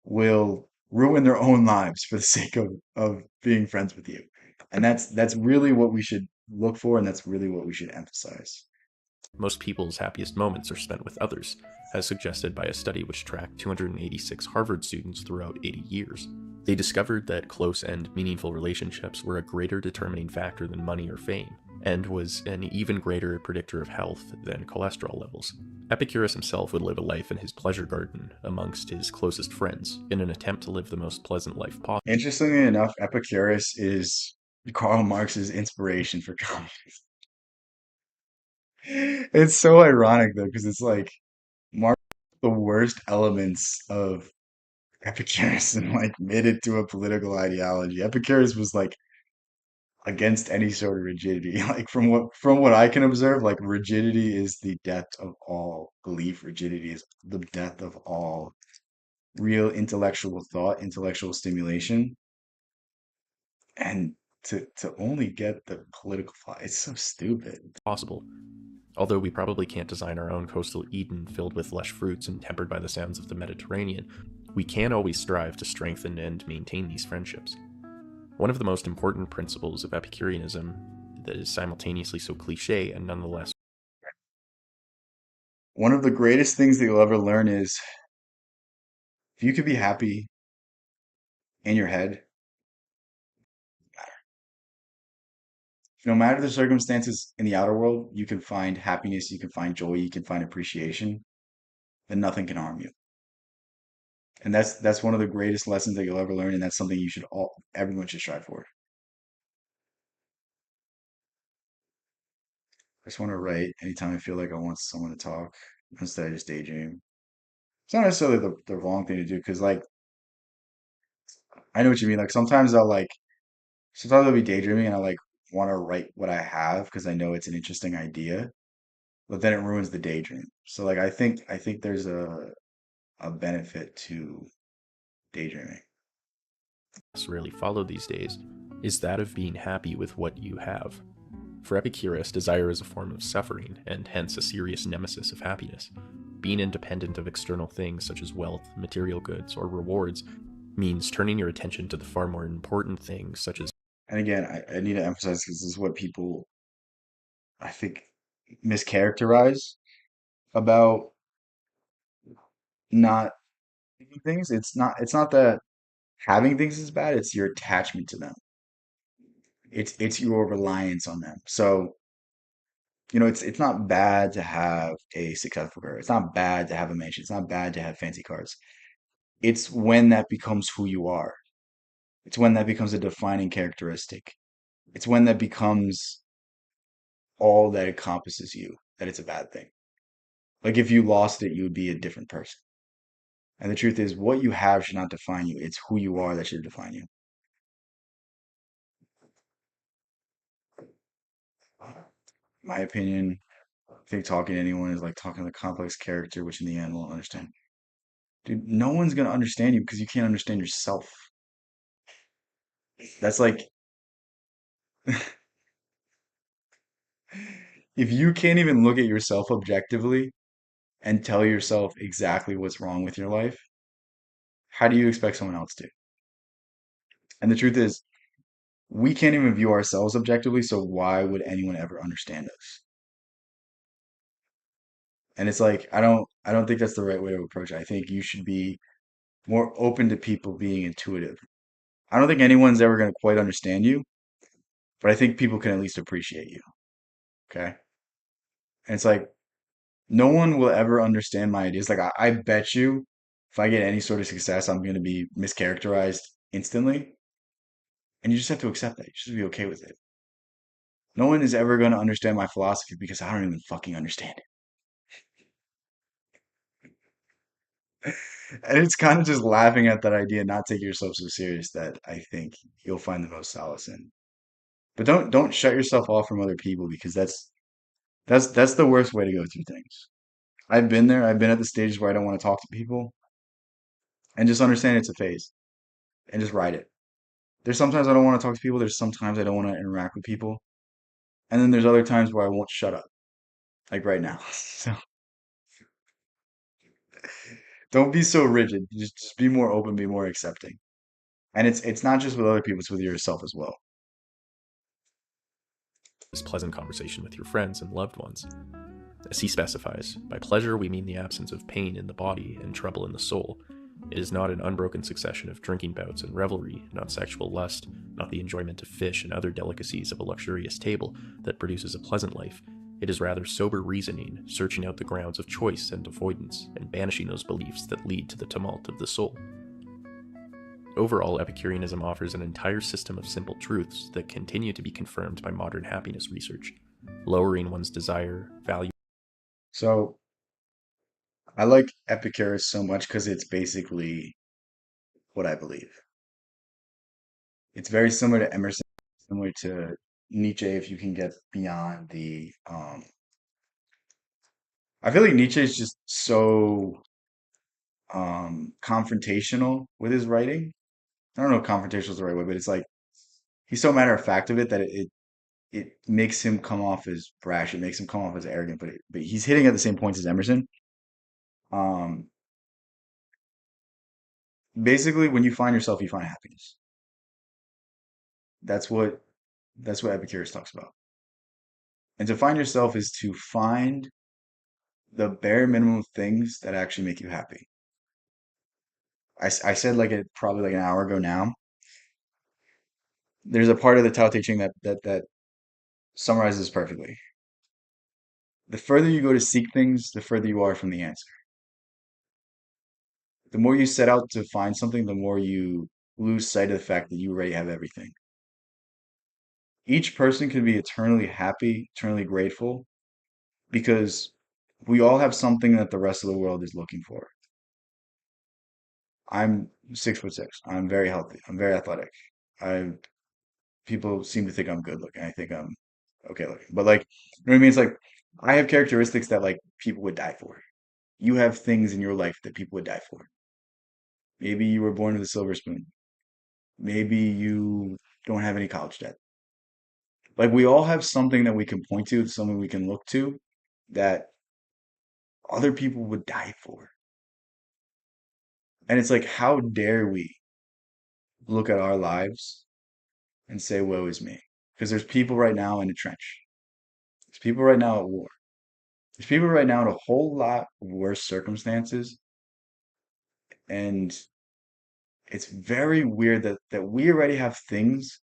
will ruin their own lives for the sake of being friends with you. And that's really what we should look for, and that's really what we should emphasize.
Most people's happiest moments are spent with others, as suggested by a study which tracked 286 Harvard students throughout 80 years. They discovered that close and meaningful relationships were a greater determining factor than money or fame, and was an even greater predictor of health than cholesterol levels. Epicurus himself would live a life in his pleasure garden amongst his closest friends, in an attempt to live the most pleasant life possible.
Interestingly enough, Epicurus is Karl Marx's inspiration for comedy. It's so ironic though, because it's like Mark the worst elements of Epicurus and like made it to a political ideology. Epicurus was like against any sort of rigidity. Like from what I can observe, like rigidity is the death of all belief. Rigidity is the death of all real intellectual thought, intellectual stimulation. And to only get the political it's so stupid.
Possible. Although we probably can't design our own coastal Eden filled with lush fruits and tempered by the sounds of the Mediterranean, we can always strive to strengthen and maintain these friendships. One of the most important principles of Epicureanism that is simultaneously so cliche and nonetheless
One of the greatest things that you'll ever learn is if you could be happy in your head, no matter the circumstances in the outer world, you can find happiness, you can find joy, you can find appreciation, then nothing can harm you. And that's one of the greatest lessons that you'll ever learn, and that's something you should everyone should strive for. I just want to write anytime I feel like I want someone to talk instead I just daydream. It's not necessarily the wrong thing to do because like I know what you mean. Like sometimes I'll be daydreaming and I like want to write what I have because I know it's an interesting idea, but then it ruins the daydream. So like I think there's a benefit to daydreaming.
rarely follow these days is that of being happy with what you have. For Epicurus, desire is a form of suffering, and hence a serious nemesis of happiness. Being independent of external things such as wealth, material goods, or rewards means turning your attention to the far more important things such as
And again, I need to emphasize because this is what people I think mischaracterize about not having things. It's not that having things is bad, it's your attachment to them. It's your reliance on them. So, it's not bad to have a successful career. It's not bad to have a mansion. It's not bad to have fancy cars. It's when that becomes who you are. It's when that becomes a defining characteristic. It's when that becomes all that encompasses you, that it's a bad thing. Like if you lost it, you would be a different person. And the truth is, what you have should not define you. It's who you are that should define you. My opinion, I think talking to anyone is like talking to a complex character, which in the end won't understand. Dude, no one's gonna understand you because you can't understand yourself. That's like if you can't even look at yourself objectively and tell yourself exactly what's wrong with your life, how do you expect someone else to? And the truth is, we can't even view ourselves objectively, so why would anyone ever understand us? And it's like I don't think that's the right way to approach it. I think you should be more open to people being intuitive. I don't think anyone's ever going to quite understand you, but I think people can at least appreciate you. Okay. And it's like no one will ever understand my ideas. Like I bet you if I get any sort of success, I'm going to be mischaracterized instantly. And you just have to accept that. You just have to be okay with it. No one is ever going to understand my philosophy because I don't even fucking understand it. And it's kind of just laughing at that idea, not taking yourself so serious that I think you'll find the most solace in. But don't shut yourself off from other people because that's the worst way to go through things. I've been there. I've been at the stages where I don't want to talk to people and just understand it's a phase and just ride it. There's sometimes I don't want to talk to people. There's sometimes I don't want to interact with people. And then there's other times where I won't shut up, like right now. So don't be so rigid. Just be more open, be more accepting. And it's not just with other people, it's with yourself as well.
pleasant conversation with your friends and loved ones. As he specifies, by pleasure we mean the absence of pain in the body and trouble in the soul. It is not an unbroken succession of drinking bouts and revelry, not sexual lust, not the enjoyment of fish and other delicacies of a luxurious table that produces a pleasant life. It is rather sober reasoning, searching out the grounds of choice and avoidance, and banishing those beliefs that lead to the tumult of the soul. Overall, Epicureanism offers an entire system of simple truths that continue to be confirmed by modern happiness research. lowering one's desire, value.
So I like Epicurus so much because it's basically what I believe. It's very similar to Emerson, similar to Nietzsche if you can get beyond the I feel like Nietzsche is just so confrontational with his writing. I don't know if confrontational is the right way, but it's like he's so matter of fact of it that it makes him come off as brash. It makes him come off as arrogant, but he's hitting at the same points as Emerson. Um, Basically, when you find yourself, you find happiness. That's what that's what Epicurus talks about. And to find yourself is to find the bare minimum things that actually make you happy. I said like it probably like an hour ago now. There's a part of the Tao Te Ching that summarizes perfectly. The further you go to seek things, the further you are from the answer. The more you set out to find something, the more you lose sight of the fact that you already have everything. Each person can be eternally happy, eternally grateful, because we all have something that the rest of the world is looking for. I'm 6'6". I'm very healthy. I'm very athletic. I People seem to think I'm good looking. I think I'm okay looking. But like, you know what I mean? It's like I have characteristics that like people would die for. You have things in your life that people would die for. Maybe you were born with a silver spoon. Maybe you don't have any college debt. Like we all have something that we can point to, something we can look to that other people would die for. And it's like, how dare we look at our lives and say, woe is me? Because there's people right now in a trench. There's people right now at war. There's people right now in a whole lot worse circumstances. And it's very weird that we already have things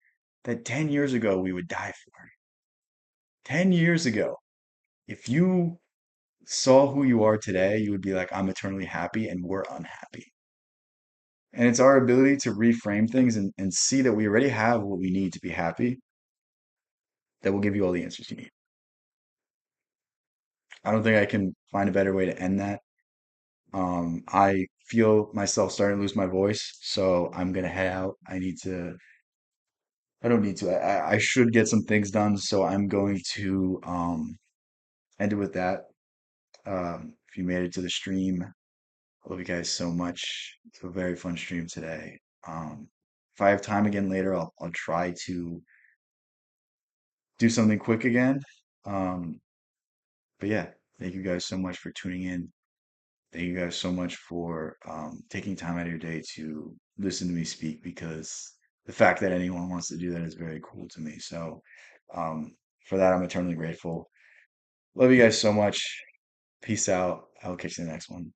that 10 years ago we would die for. 10 years ago, if you saw who you are today, you would be like, I'm eternally happy, and we're unhappy. And it's our ability to reframe things and see that we already have what we need to be happy that will give you all the answers you need. I don't think I can find a better way to end that. I feel myself starting to lose my voice, so I'm gonna head out. I don't need to. I should get some things done, so I'm going to end it with that. If you made it to the stream, I love you guys so much. It's a very fun stream today. If I have time again later, I'll try to do something quick again. Um, but yeah, thank you guys so much for tuning in. Thank you guys so much for taking time out of your day to listen to me speak because the fact that anyone wants to do that is very cool to me. So for that, I'm eternally grateful. Love you guys so much. Peace out. I'll catch you in the next one.